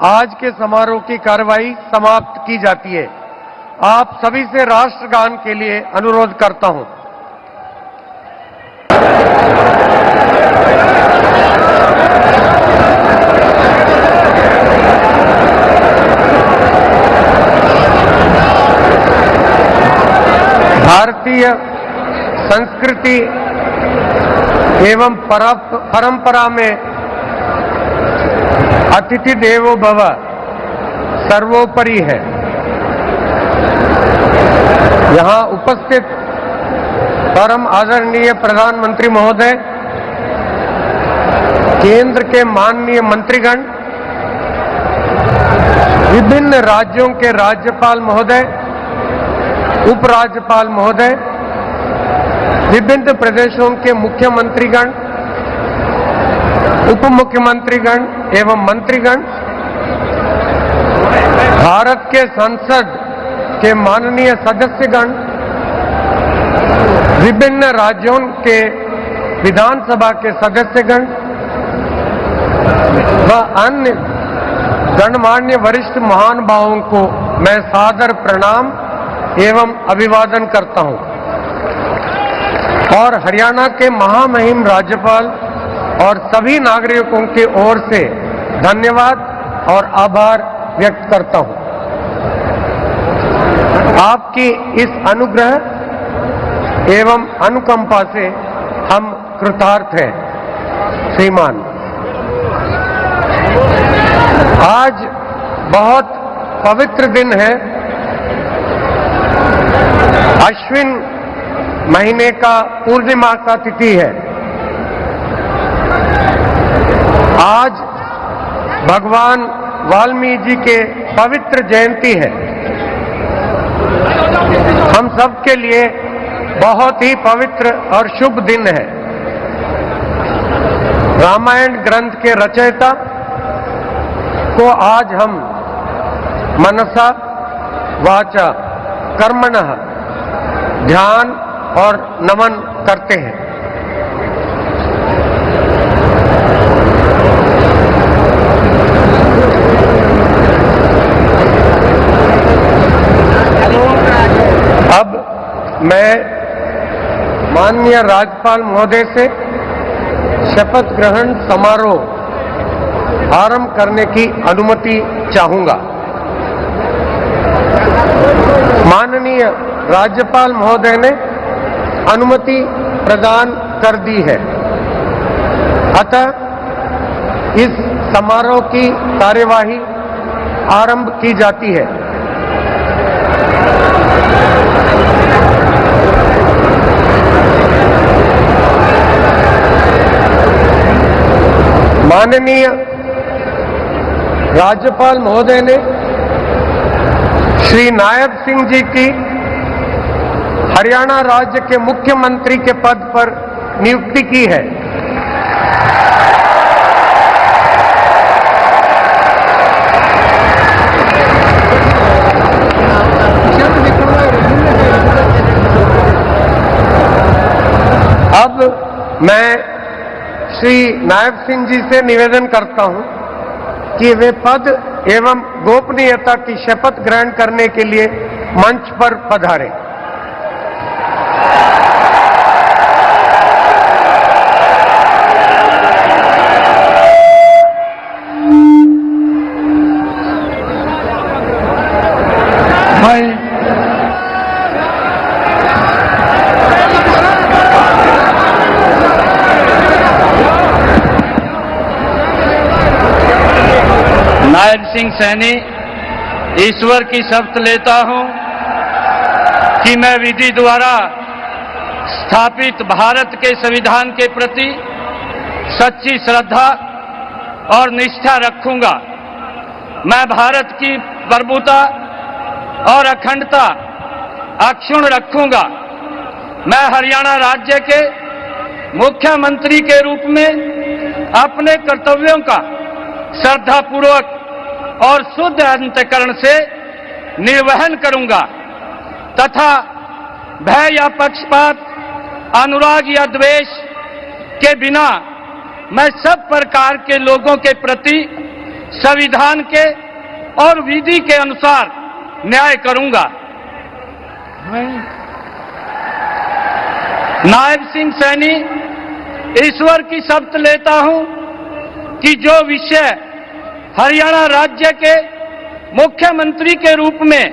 आज के समारोह की कार्यवाही समाप्त की जाती है। आप सभी से राष्ट्रगान के लिए अनुरोध करता हूं। भारतीय संस्कृति एवं परंपरा में अतिथि देवो भव सर्वोपरि है। यहां उपस्थित परम आदरणीय प्रधानमंत्री महोदय, केंद्र के माननीय मंत्रीगण, विभिन्न राज्यों के राज्यपाल महोदय, उपराज्यपाल महोदय, विभिन्न प्रदेशों के मुख्यमंत्रीगण, उप मुख्यमंत्रीगण एवं मंत्रीगण, भारत के संसद के माननीय सदस्यगण, विभिन्न राज्यों के विधानसभा के सदस्यगण व अन्य गणमान्य वरिष्ठ महानुभावों को मैं सादर प्रणाम एवं अभिवादन करता हूं और हरियाणा के महामहिम राज्यपाल और सभी नागरिकों की ओर से धन्यवाद और आभार व्यक्त करता हूं। आपकी इस अनुग्रह एवं अनुकंपा से हम कृतार्थ हैं। श्रीमान, आज बहुत पवित्र दिन है। अश्विन महीने का पूर्णिमा का तिथि है। आज भगवान वाल्मीकि जी के पवित्र जयंती है। हम सब के लिए बहुत ही पवित्र और शुभ दिन है। रामायण ग्रंथ के रचयिता को आज हम मनसा वाचा कर्मणः ध्यान और नमन करते हैं। अब मैं माननीय राज्यपाल महोदय से शपथ ग्रहण समारोह आरंभ करने की अनुमति चाहूंगा। माननीय राज्यपाल महोदय ने अनुमति प्रदान कर दी है, अतः इस समारोह की कार्यवाही आरंभ की जाती है। माननीय राज्यपाल महोदय ने श्री नायब सिंह जी की हरियाणा राज्य के मुख्यमंत्री के पद पर नियुक्ति की है। अब मैं श्री नायब सिंह जी से निवेदन करता हूं कि वे पद एवं गोपनीयता की शपथ ग्रहण करने के लिए मंच पर पधारें। नायब सिंह सैनी ईश्वर की शपथ लेता हूं कि मैं विधि द्वारा स्थापित भारत के संविधान के प्रति सच्ची श्रद्धा और निष्ठा रखूंगा। मैं भारत की प्रभुता और अखंडता अक्षुण्ण रखूंगा। मैं हरियाणा राज्य के मुख्यमंत्री के रूप में अपने कर्तव्यों का श्रद्धापूर्वक और शुद्ध अंतःकरण से निर्वहन करूंगा तथा भय या पक्षपात, अनुराग या द्वेष के बिना मैं सब प्रकार के लोगों के प्रति संविधान के और विधि के अनुसार न्याय करूंगा। नायब सिंह सैनी ईश्वर की शपथ लेता हूं कि जो विषय हरियाणा राज्य के मुख्यमंत्री के रूप में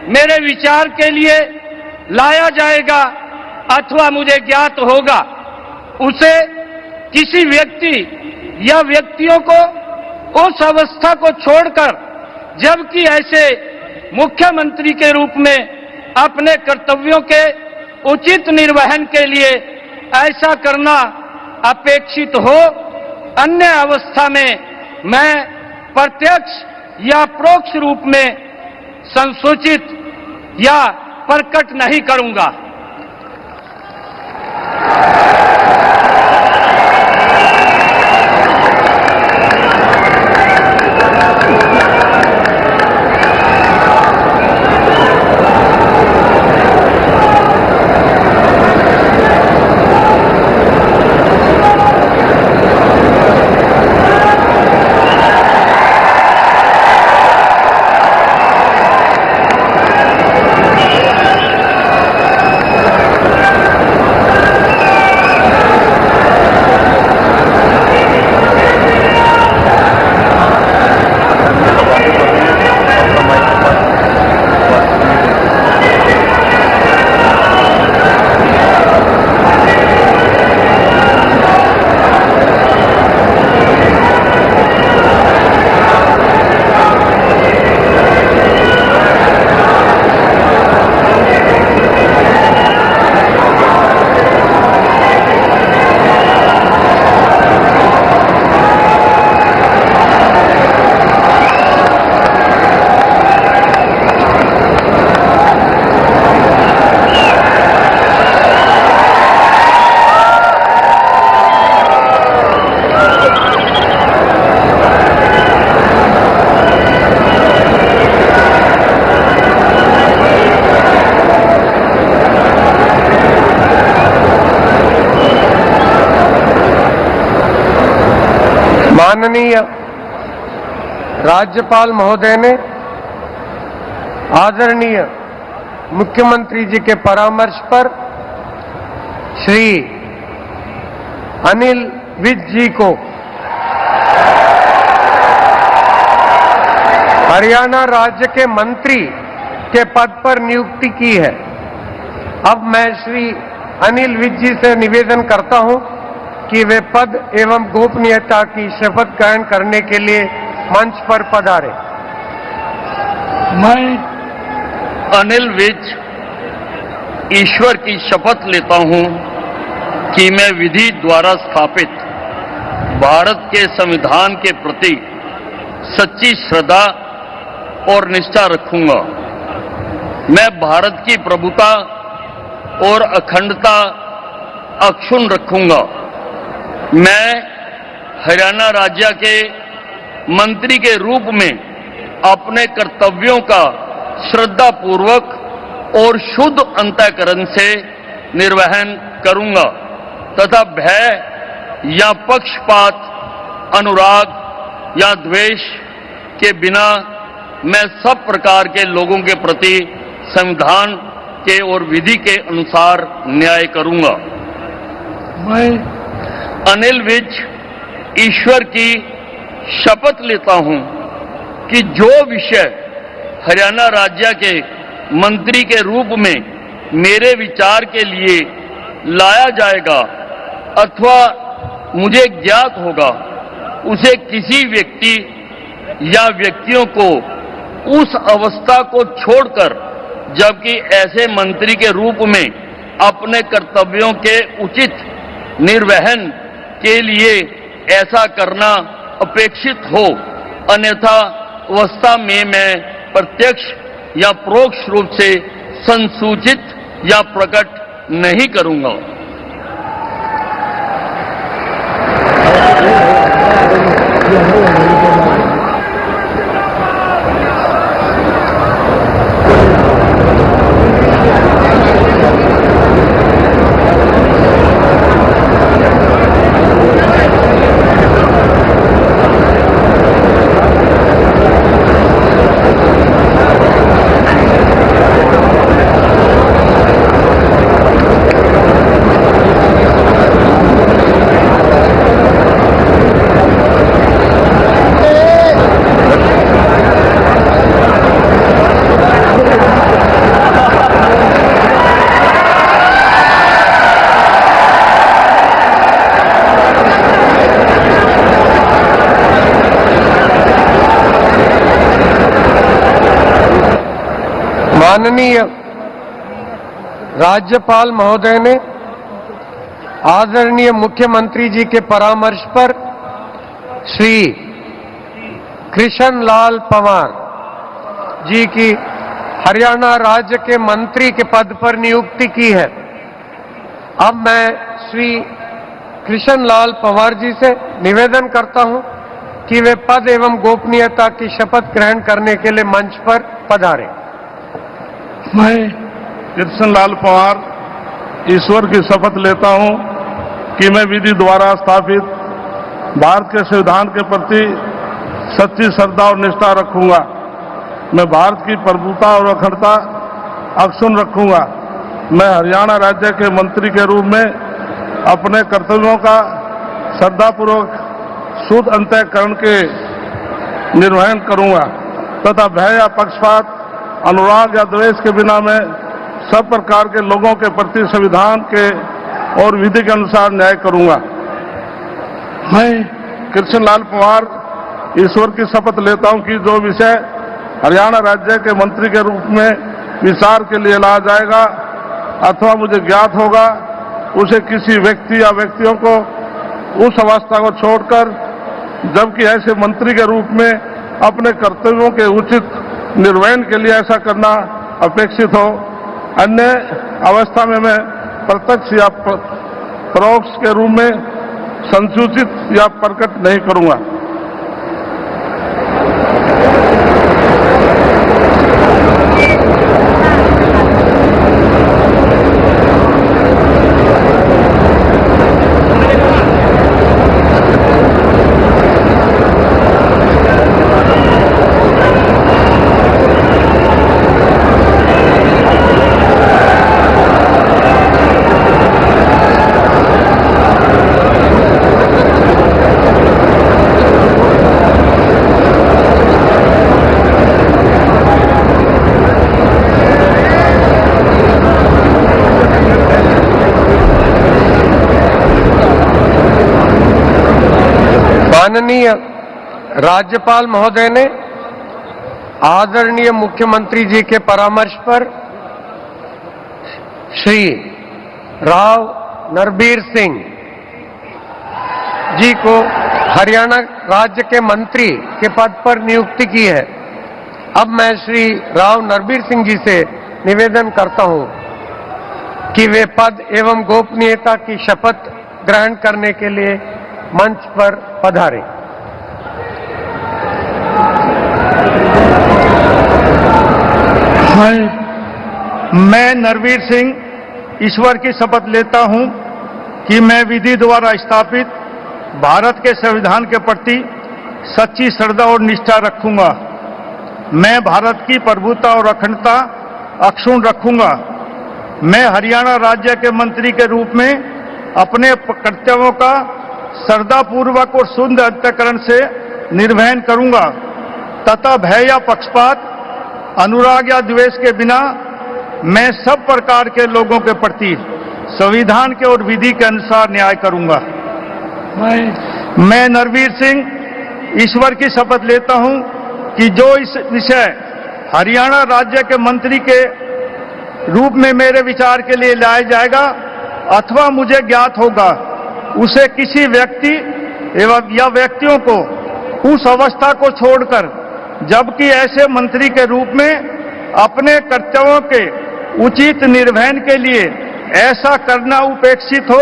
मेरे विचार के लिए लाया जाएगा अथवा मुझे ज्ञात होगा, उसे किसी व्यक्ति या व्यक्तियों को उस अवस्था को छोड़कर, जबकि ऐसे मुख्यमंत्री के रूप में अपने कर्तव्यों के उचित निर्वहन के लिए ऐसा करना अपेक्षित हो, अन्य अवस्था में मैं प्रत्यक्ष या परोक्ष रूप में संसूचित या प्रकट नहीं करूंगा। राज्यपाल महोदय ने आदरणीय मुख्यमंत्री जी के परामर्श पर श्री अनिल विज जी को हरियाणा राज्य के मंत्री के पद पर नियुक्ति की है। अब मैं श्री अनिल विज जी से निवेदन करता हूं कि वे पद एवं गोपनीयता की शपथ ग्रहण करने के लिए मंच पर पधारे। मैं अनिल विज ईश्वर की शपथ लेता हूं कि मैं विधि द्वारा स्थापित भारत के संविधान के प्रति सच्ची श्रद्धा और निष्ठा रखूंगा। मैं भारत की प्रभुता और अखंडता अक्षुण्ण रखूंगा। मैं हरियाणा राज्य के मंत्री के रूप में अपने कर्तव्यों का श्रद्धापूर्वक और शुद्ध अंतःकरण से निर्वहन करूंगा तथा भय या पक्षपात, अनुराग या द्वेष के बिना मैं सब प्रकार के लोगों के प्रति संविधान के और विधि के अनुसार न्याय करूंगा। मैं अनिल विज ईश्वर की शपथ लेता हूं कि जो विषय हरियाणा राज्य के मंत्री के रूप में मेरे विचार के लिए लाया जाएगा अथवा मुझे ज्ञात होगा, उसे किसी व्यक्ति या व्यक्तियों को उस अवस्था को छोड़कर, जबकि ऐसे मंत्री के रूप में अपने कर्तव्यों के उचित निर्वहन के लिए ऐसा करना अपेक्षित हो, अन्यथा अवस्था में मैं प्रत्यक्ष या परोक्ष रूप से संसूचित या प्रकट नहीं करूंगा। माननीय राज्यपाल महोदय ने आदरणीय मुख्यमंत्री जी के परामर्श पर श्री कृष्ण लाल पंवार जी की हरियाणा राज्य के मंत्री के पद पर नियुक्ति की है। अब मैं श्री कृष्ण लाल पंवार जी से निवेदन करता हूं कि वे पद एवं गोपनीयता की शपथ ग्रहण करने के लिए मंच पर पधारें। मैं कृष्ण लाल पंवार ईश्वर की शपथ लेता हूं कि मैं विधि द्वारा स्थापित भारत के संविधान के प्रति सच्ची श्रद्धा और निष्ठा रखूंगा। मैं भारत की प्रभुता और अखंडता अक्षुण्ण रखूंगा। मैं हरियाणा राज्य के मंत्री के रूप में अपने कर्तव्यों का श्रद्धापूर्वक शुद्ध अंतःकरण के निर्वहन करूंगा तथा भय या पक्षपात, अनुराग या द्वेष के बिना मैं सब प्रकार के लोगों के प्रति संविधान के और विधि के अनुसार न्याय करूंगा। मैं कृष्ण लाल पंवार ईश्वर की शपथ लेता हूं कि जो विषय हरियाणा राज्य के मंत्री के रूप में विचार के लिए लाया जाएगा अथवा मुझे ज्ञात होगा, उसे किसी व्यक्ति या व्यक्तियों को उस अवस्था को छोड़कर, जबकि ऐसे मंत्री के रूप में अपने कर्तव्यों के उचित निर्वहन के लिए ऐसा करना अपेक्षित हो, अन्य अवस्था में मैं प्रत्यक्ष या परोक्ष के रूप में संसूचित या प्रकट नहीं करूंगा। माननीय राज्यपाल महोदय ने आदरणीय मुख्यमंत्री जी के परामर्श पर श्री राव नरबीर सिंह जी को हरियाणा राज्य के मंत्री के पद पर नियुक्ति की है। अब मैं श्री राव नरबीर सिंह जी से निवेदन करता हूं कि वे पद एवं गोपनीयता की शपथ ग्रहण करने के लिए मंच पर पधारें। मैं नरवीर सिंह ईश्वर की शपथ लेता हूं कि मैं विधि द्वारा स्थापित भारत के संविधान के प्रति सच्ची श्रद्धा और निष्ठा रखूंगा। मैं भारत की प्रभुता और अखंडता अक्षुण्ण रखूंगा। मैं हरियाणा राज्य के मंत्री के रूप में अपने कर्तव्यों का श्रद्धापूर्वक और शुद्ध अंतःकरण से निर्वहन करूंगा तथा भय या पक्षपात, अनुराग या द्वेष के बिना मैं सब प्रकार के लोगों के प्रति संविधान के और विधि के अनुसार न्याय करूंगा। मैं नरवीर सिंह ईश्वर की शपथ लेता हूं कि जो इस विषय हरियाणा राज्य के मंत्री के रूप में मेरे विचार के लिए लाया जाएगा अथवा मुझे ज्ञात होगा, उसे किसी व्यक्ति एवं या व्यक्तियों को उस अवस्था को छोड़कर जबकि ऐसे मंत्री के रूप में अपने कर्तव्यों के उचित निर्वहन के लिए ऐसा करना उपेक्षित हो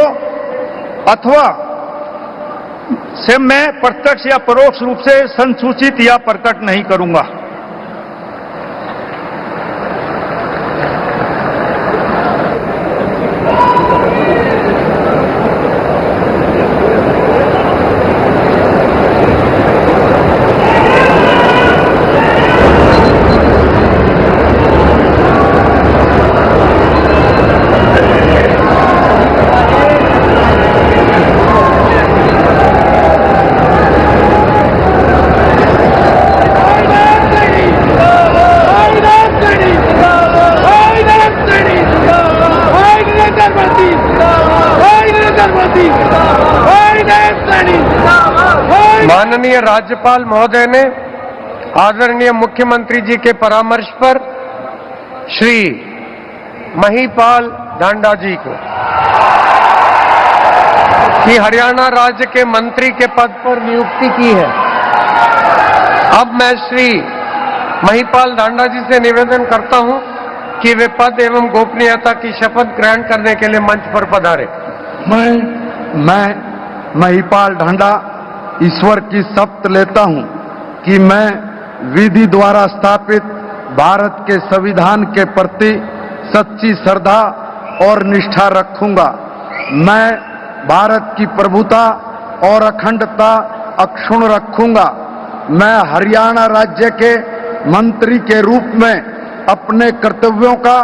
अथवा से मैं प्रत्यक्ष या परोक्ष रूप से संसूचित या प्रकट नहीं करूंगा। माननीय राज्यपाल महोदय ने आदरणीय मुख्यमंत्री जी के परामर्श पर श्री महिपाल ढांडा जी को कि हरियाणा राज्य के मंत्री के पद पर नियुक्ति की है। अब मैं श्री महिपाल ढांडा जी से निवेदन करता हूं कि वे पद एवं गोपनीयता की शपथ ग्रहण करने के लिए मंच पर पधारे। मैं महिपाल ढांडा ईश्वर की शपथ लेता हूं कि मैं विधि द्वारा स्थापित भारत के संविधान के प्रति सच्ची श्रद्धा और निष्ठा रखूंगा। मैं भारत की प्रभुता और अखंडता अक्षुण्ण रखूंगा। मैं हरियाणा राज्य के मंत्री के रूप में अपने कर्तव्यों का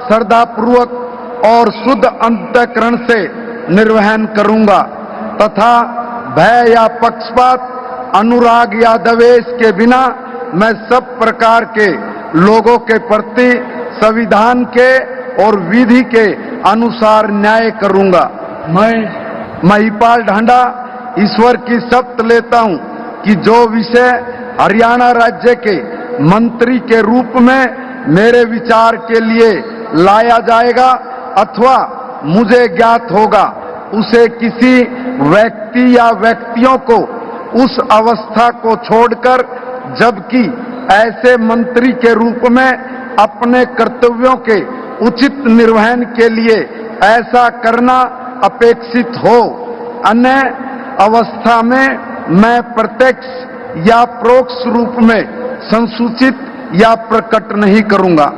श्रद्धापूर्वक और शुद्ध अंतःकरण से निर्वहन करूंगा तथा भय या पक्षपात, अनुराग या द्वेष के बिना मैं सब प्रकार के लोगों के प्रति संविधान के और विधि के अनुसार न्याय करूंगा। मैं महिपाल ढांडा ईश्वर की शपथ लेता हूं कि जो विषय हरियाणा राज्य के मंत्री के रूप में मेरे विचार के लिए लाया जाएगा अथवा मुझे ज्ञात होगा, उसे किसी व्यक्ति या व्यक्तियों को उस अवस्था को छोड़कर जबकि ऐसे मंत्री के रूप में अपने कर्तव्यों के उचित निर्वहन के लिए ऐसा करना अपेक्षित हो, अन्य अवस्था में मैं प्रत्यक्ष या परोक्ष रूप में संसूचित या प्रकट नहीं करूंगा।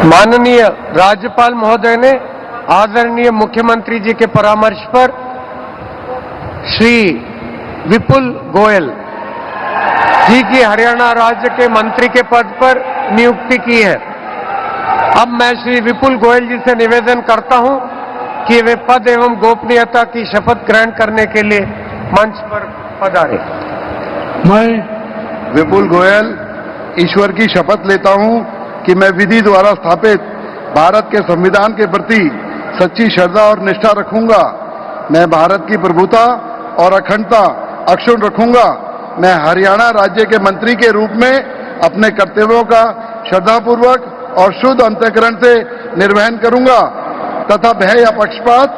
माननीय राज्यपाल महोदय ने आदरणीय मुख्यमंत्री जी के परामर्श पर श्री विपुल गोयल जी की हरियाणा राज्य के मंत्री के पद पर नियुक्ति की है। अब मैं श्री विपुल गोयल जी से निवेदन करता हूं कि वे पद एवं गोपनीयता की शपथ ग्रहण करने के लिए मंच पर पधारे। मैं विपुल गोयल ईश्वर की शपथ लेता हूं कि मैं विधि द्वारा स्थापित भारत के संविधान के प्रति सच्ची श्रद्धा और निष्ठा रखूंगा। मैं भारत की प्रभुता और अखंडता अक्षुण्ण रखूंगा। मैं हरियाणा राज्य के मंत्री के रूप में अपने कर्तव्यों का श्रद्धापूर्वक और शुद्ध अंतःकरण से निर्वहन करूंगा तथा भय या पक्षपात,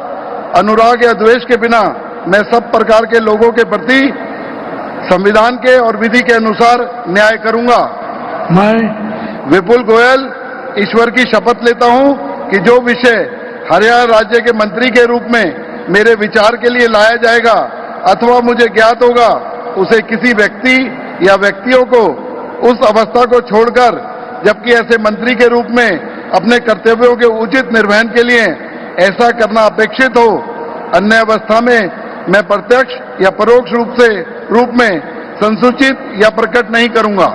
अनुराग या द्वेष के बिना मैं सब प्रकार के लोगों के प्रति संविधान के और विधि के अनुसार न्याय करूंगा। मैं विपुल गोयल ईश्वर की शपथ लेता हूं कि जो विषय हरियाणा राज्य के मंत्री के रूप में मेरे विचार के लिए लाया जाएगा अथवा मुझे ज्ञात होगा, उसे किसी व्यक्ति या व्यक्तियों को उस अवस्था को छोड़कर, जबकि ऐसे मंत्री के रूप में अपने कर्तव्यों के उचित निर्वहन के लिए ऐसा करना अपेक्षित हो, अन्य अवस्था में मैं प्रत्यक्ष या परोक्ष रूप में संसूचित या प्रकट नहीं करूंगा।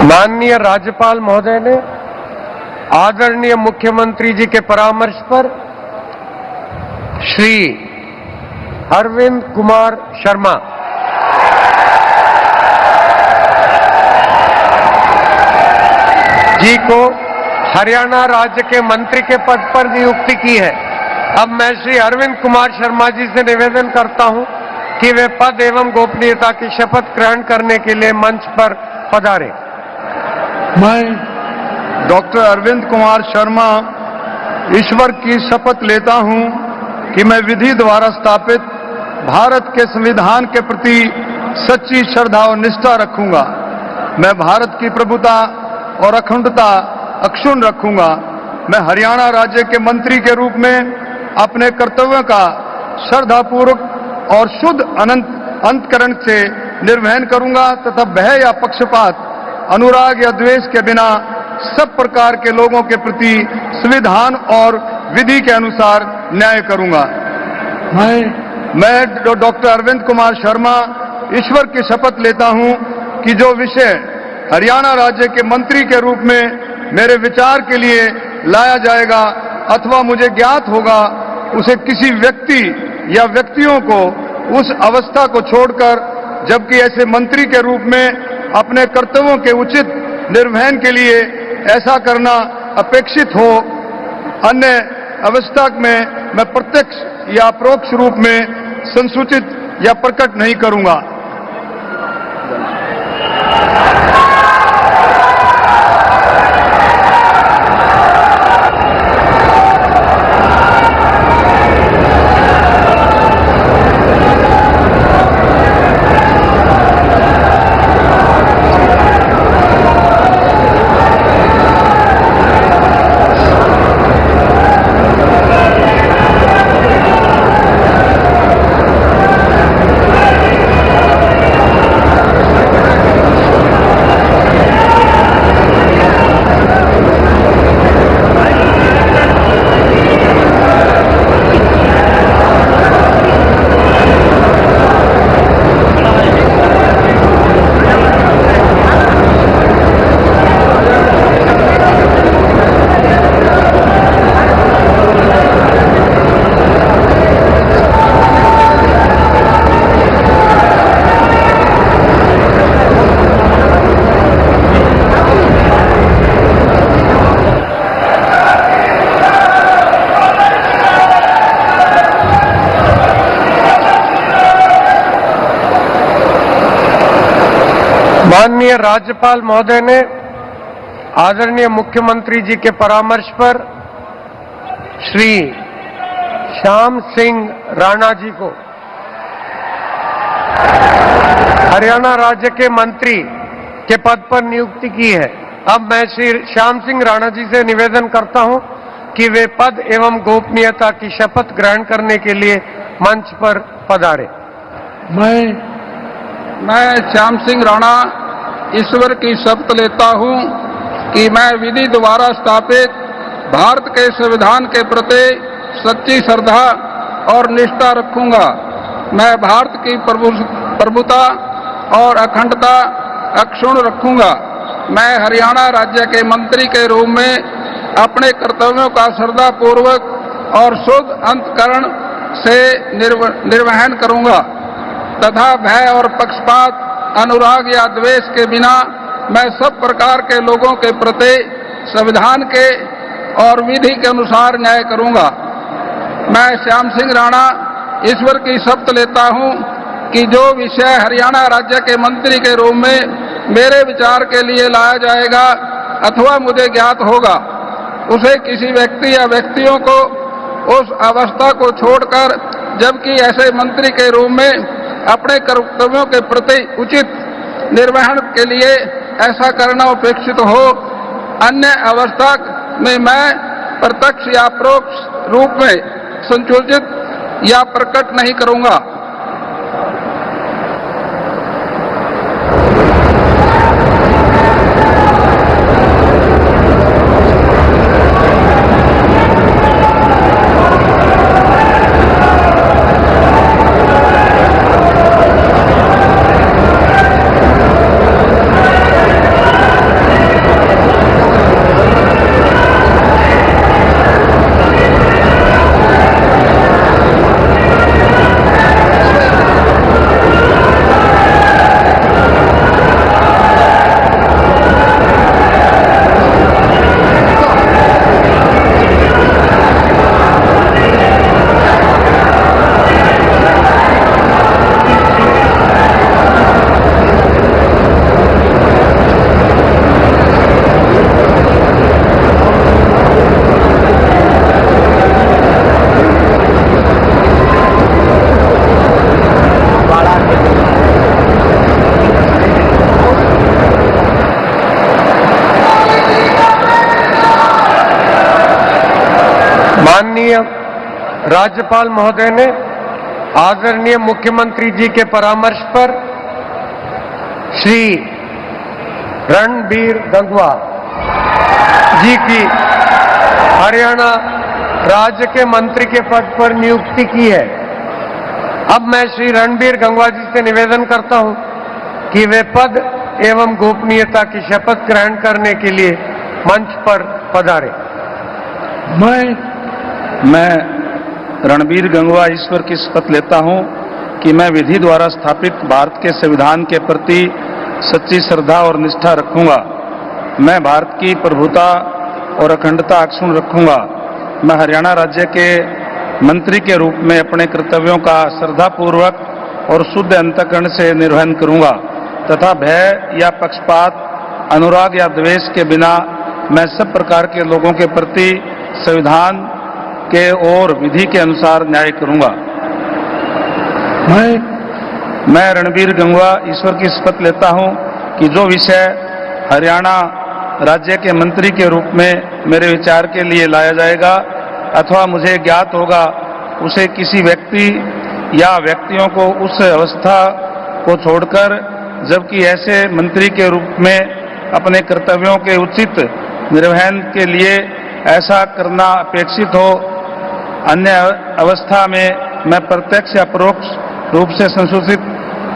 माननीय राज्यपाल महोदय ने आदरणीय मुख्यमंत्री जी के परामर्श पर श्री अरविंद कुमार शर्मा जी को हरियाणा राज्य के मंत्री के पद पर नियुक्ति की है। अब मैं श्री अरविंद कुमार शर्मा जी से निवेदन करता हूं कि वे पद एवं गोपनीयता की शपथ ग्रहण करने के लिए मंच पर पधारे। मैं डॉक्टर अरविंद कुमार शर्मा ईश्वर की शपथ लेता हूं कि मैं विधि द्वारा स्थापित भारत के संविधान के प्रति सच्ची श्रद्धा और निष्ठा रखूंगा। मैं भारत की प्रभुता और अखंडता अक्षुण्ण रखूंगा। मैं हरियाणा राज्य के मंत्री के रूप में अपने कर्तव्यों का श्रद्धापूर्वक और शुद्ध अंतःकरण से निर्वहन करूंगा तथा भय या पक्षपात, अनुराग या द्वेष के बिना सब प्रकार के लोगों के प्रति संविधान और विधि के अनुसार न्याय करूंगा। मैं डॉक्टर अरविंद कुमार शर्मा ईश्वर की शपथ लेता हूं कि जो विषय हरियाणा राज्य के मंत्री के रूप में मेरे विचार के लिए लाया जाएगा अथवा मुझे ज्ञात होगा, उसे किसी व्यक्ति या व्यक्तियों को उस अवस्था को छोड़कर, जबकि ऐसे मंत्री के रूप में अपने कर्तव्यों के उचित निर्वहन के लिए ऐसा करना अपेक्षित हो, अन्य अवस्था में मैं प्रत्यक्ष या परोक्ष रूप में संसूचित या प्रकट नहीं करूंगा। माननीय राज्यपाल महोदय ने आदरणीय मुख्यमंत्री जी के परामर्श पर श्री श्याम सिंह राणा जी को हरियाणा राज्य के मंत्री के पद पर नियुक्ति की है। अब मैं श्री श्याम सिंह राणा जी से निवेदन करता हूं कि वे पद एवं गोपनीयता की शपथ ग्रहण करने के लिए मंच पर पधारे। मैं श्याम सिंह राणा ईश्वर की शपथ लेता हूं कि मैं विधि द्वारा स्थापित भारत के संविधान के प्रति सच्ची श्रद्धा और निष्ठा रखूंगा। मैं भारत की प्रभुता और अखंडता अक्षुण्ण रखूंगा। मैं हरियाणा राज्य के मंत्री के रूप में अपने कर्तव्यों का श्रद्धापूर्वक और शुद्ध अंतःकरण से निर्वहन करूंगा तथा भय और पक्षपात, अनुराग या द्वेष के बिना मैं सब प्रकार के लोगों के प्रति संविधान के और विधि के अनुसार न्याय करूंगा। मैं श्याम सिंह राणा ईश्वर की शपथ लेता हूं कि जो विषय हरियाणा राज्य के मंत्री के रूप में मेरे विचार के लिए लाया जाएगा अथवा मुझे ज्ञात होगा, उसे किसी व्यक्ति या व्यक्तियों को उस अवस्था को छोड़कर, जबकि ऐसे मंत्री के रूप में अपने कर्तव्यों के प्रति उचित निर्वहन के लिए ऐसा करना अपेक्षित हो, अन्य अवस्था में मैं प्रत्यक्ष या परोक्ष रूप में संशोधित या प्रकट नहीं करूंगा। माननीय राज्यपाल महोदय ने आदरणीय मुख्यमंत्री जी के परामर्श पर श्री रणबीर गंगवा जी की हरियाणा राज्य के मंत्री के पद पर नियुक्ति की है। अब मैं श्री रणबीर गंगवा जी से निवेदन करता हूं कि वे पद एवं गोपनीयता की शपथ ग्रहण करने के लिए मंच पर पधारे। मैं रणबीर गंगवा ईश्वर की शपथ लेता हूं कि मैं विधि द्वारा स्थापित भारत के संविधान के प्रति सच्ची श्रद्धा और निष्ठा रखूंगा। मैं भारत की प्रभुता और अखंडता अक्षुण्ण रखूंगा। मैं हरियाणा राज्य के मंत्री के रूप में अपने कर्तव्यों का श्रद्धापूर्वक और शुद्ध अंतःकरण से निर्वहन करूंगा तथा भय या पक्षपात, अनुराग या द्वेष के बिना मैं सब प्रकार के लोगों के प्रति संविधान के और विधि के अनुसार न्याय करूंगा। मैं रणबीर गंगवा ईश्वर की शपथ लेता हूं कि जो विषय हरियाणा राज्य के मंत्री के रूप में मेरे विचार के लिए लाया जाएगा अथवा मुझे ज्ञात होगा, उसे किसी व्यक्ति या व्यक्तियों को उस अवस्था को छोड़कर, जबकि ऐसे मंत्री के रूप में अपने कर्तव्यों के उचित निर्वहन के लिए ऐसा करना अपेक्षित हो, अन्य अवस्था में मैं प्रत्यक्ष या परोक्ष रूप से संशोधित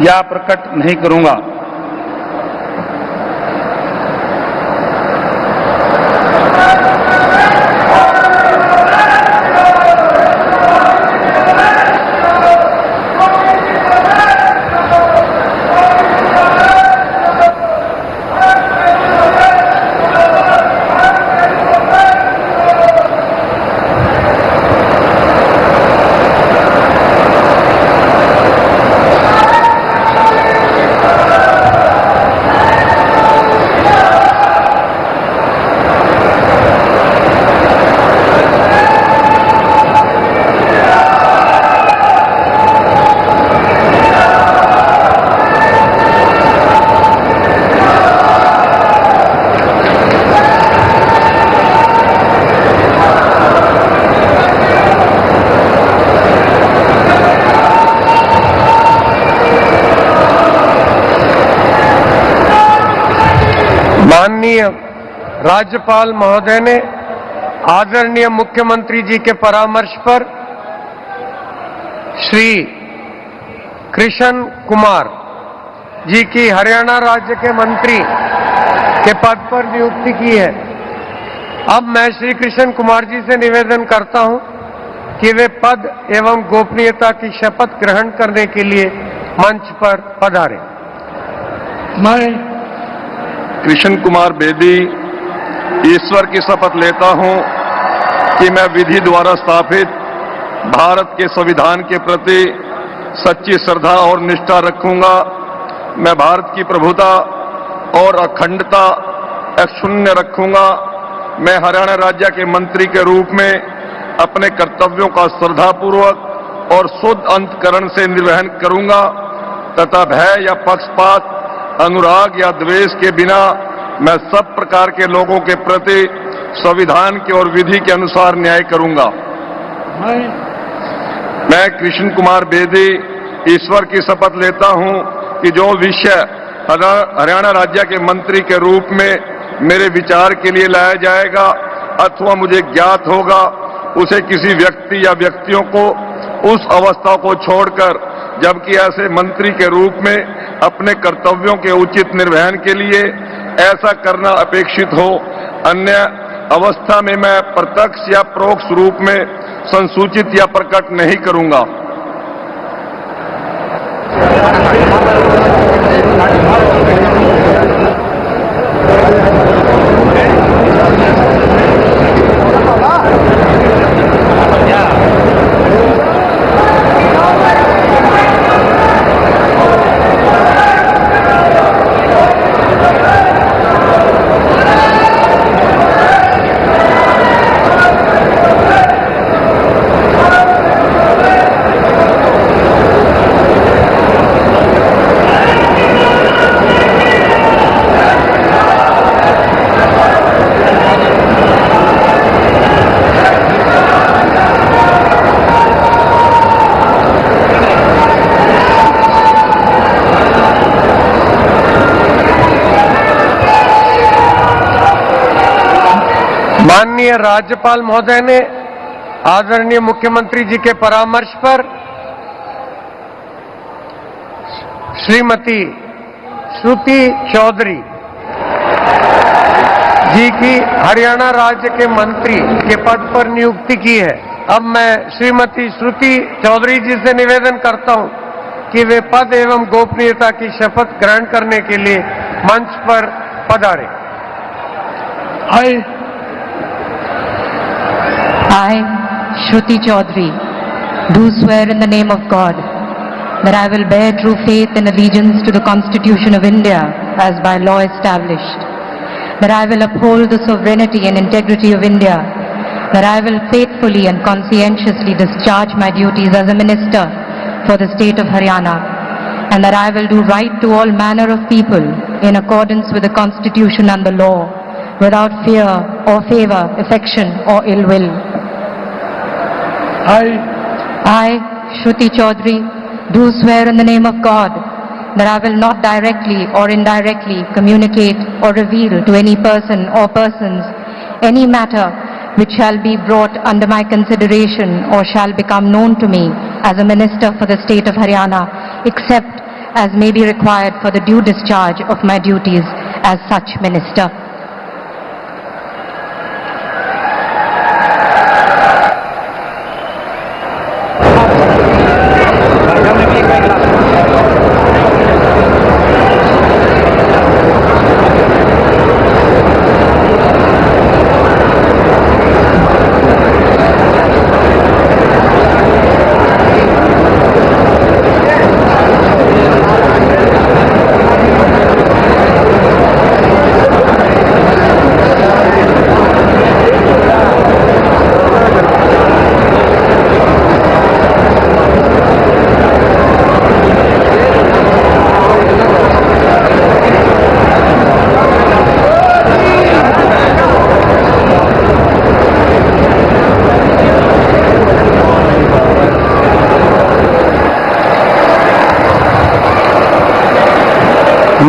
या प्रकट नहीं करूंगा। माननीय राज्यपाल महोदय ने आदरणीय मुख्यमंत्री जी के परामर्श पर श्री कृष्ण कुमार जी की हरियाणा राज्य के मंत्री के पद पर नियुक्ति की है। अब मैं श्री कृष्ण कुमार जी से निवेदन करता हूं कि वे पद एवं गोपनीयता की शपथ ग्रहण करने के लिए मंच पर पधारें। मैं कृष्ण कुमार बेदी ईश्वर की शपथ लेता हूं कि मैं विधि द्वारा स्थापित भारत के संविधान के प्रति सच्ची श्रद्धा और निष्ठा रखूंगा। मैं भारत की प्रभुता और अखंडता अक्षुण्ण रखूंगा। मैं हरियाणा राज्य के मंत्री के रूप में अपने कर्तव्यों का श्रद्धापूर्वक और शुद्ध अंतकरण से निर्वहन करूंगा तथा भय या पक्षपात, अनुराग या द्वेष के बिना मैं सब प्रकार के लोगों के प्रति संविधान के और विधि के अनुसार न्याय करूंगा। मैं कृष्ण कुमार बेदी ईश्वर की शपथ लेता हूं कि जो विषय हरियाणा राज्य के मंत्री के रूप में मेरे विचार के लिए लाया जाएगा अथवा मुझे ज्ञात होगा, उसे किसी व्यक्ति या व्यक्तियों को उस अवस्था को छोड़कर जबकि ऐसे मंत्री के रूप में अपने कर्तव्यों के उचित निर्वहन के लिए ऐसा करना अपेक्षित हो, अन्य अवस्था में मैं प्रत्यक्ष या परोक्ष रूप में संसूचित या प्रकट नहीं करूंगा। माननीय राज्यपाल महोदय ने आदरणीय मुख्यमंत्री जी के परामर्श पर श्रीमती श्रुति चौधरी जी की हरियाणा राज्य के मंत्री के पद पर नियुक्ति की है। अब मैं श्रीमती श्रुति चौधरी जी से निवेदन करता हूं कि वे पद एवं गोपनीयता की शपथ ग्रहण करने के लिए मंच पर पधारें। I, Shruti Chaudhary, do swear in the name of God that I will bear true faith and allegiance to the Constitution of India as by law established, that I will uphold the sovereignty and integrity of India, that I will faithfully and conscientiously discharge my duties as a minister for the state of Haryana, and that I will do right to all manner of people in accordance with the Constitution and the law, without fear or favor, affection or ill will. I, Shruti Chaudhary, do swear in the name of God that I will not directly or indirectly communicate or reveal to any person or persons any matter which shall be brought under my consideration or shall become known to me as a minister for the state of Haryana, except as may be required for the due discharge of my duties as such minister.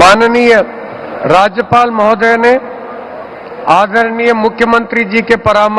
माननीय राज्यपाल महोदय ने आदरणीय मुख्यमंत्री जी के परामर्श